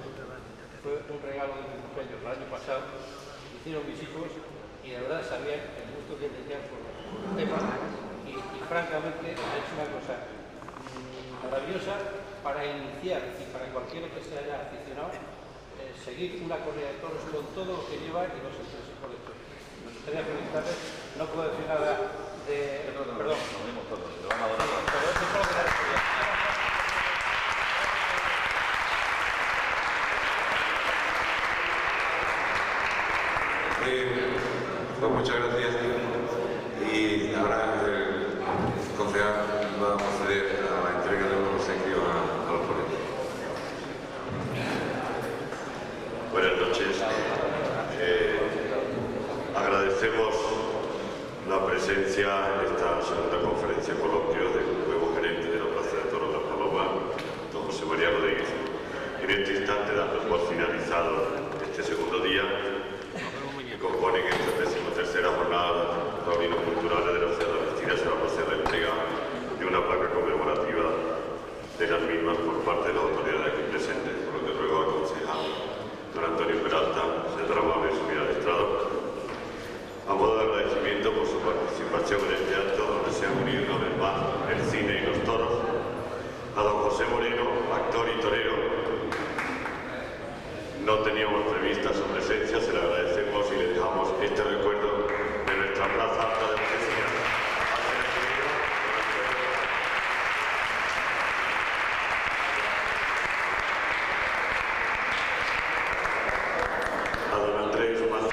fue un regalo de mi cumpleaños el año pasado, hicieron mis hijos y de verdad sabían el gusto que tenían por el tema y francamente ha hecho una cosa maravillosa para iniciar y para cualquiera que se haya aficionado seguir una corrida de toros con todo lo que lleva y los intereses por esto. Me gustaría felicitarles, no puedo decir nada de... Perdón. Nos vemos todos, lo vamos a dar. Pero eso es lo que Pues muchas gracias y ahora el concejal va a proceder a la entrega de los obsequios a los ponentes. Buenas noches. Agradecemos la presencia en esta segunda conferencia coloquio del nuevo gerente de la Plaza de Toros La Paloma, don José María Rodríguez. En este instante damos por finalizado este segundo día que componen esta 13ª jornada taurino culturales de la ciudad de Algeciras. Se va a hacer la entrega de una placa conmemorativa de las mismas por parte de las autoridades aquí presentes, por lo que ruego al concejal don Antonio Peralta se amable subir al estrado. A modo de agradecimiento por su participación en este acto donde se han unido con el bar, el cine y los toros, a don José Moreno, actor y torero. No teníamos prevista su presencia, se le agradecemos y le dejamos este recuerdo de nuestra plaza alta de Algeciras. A don Andrés Más.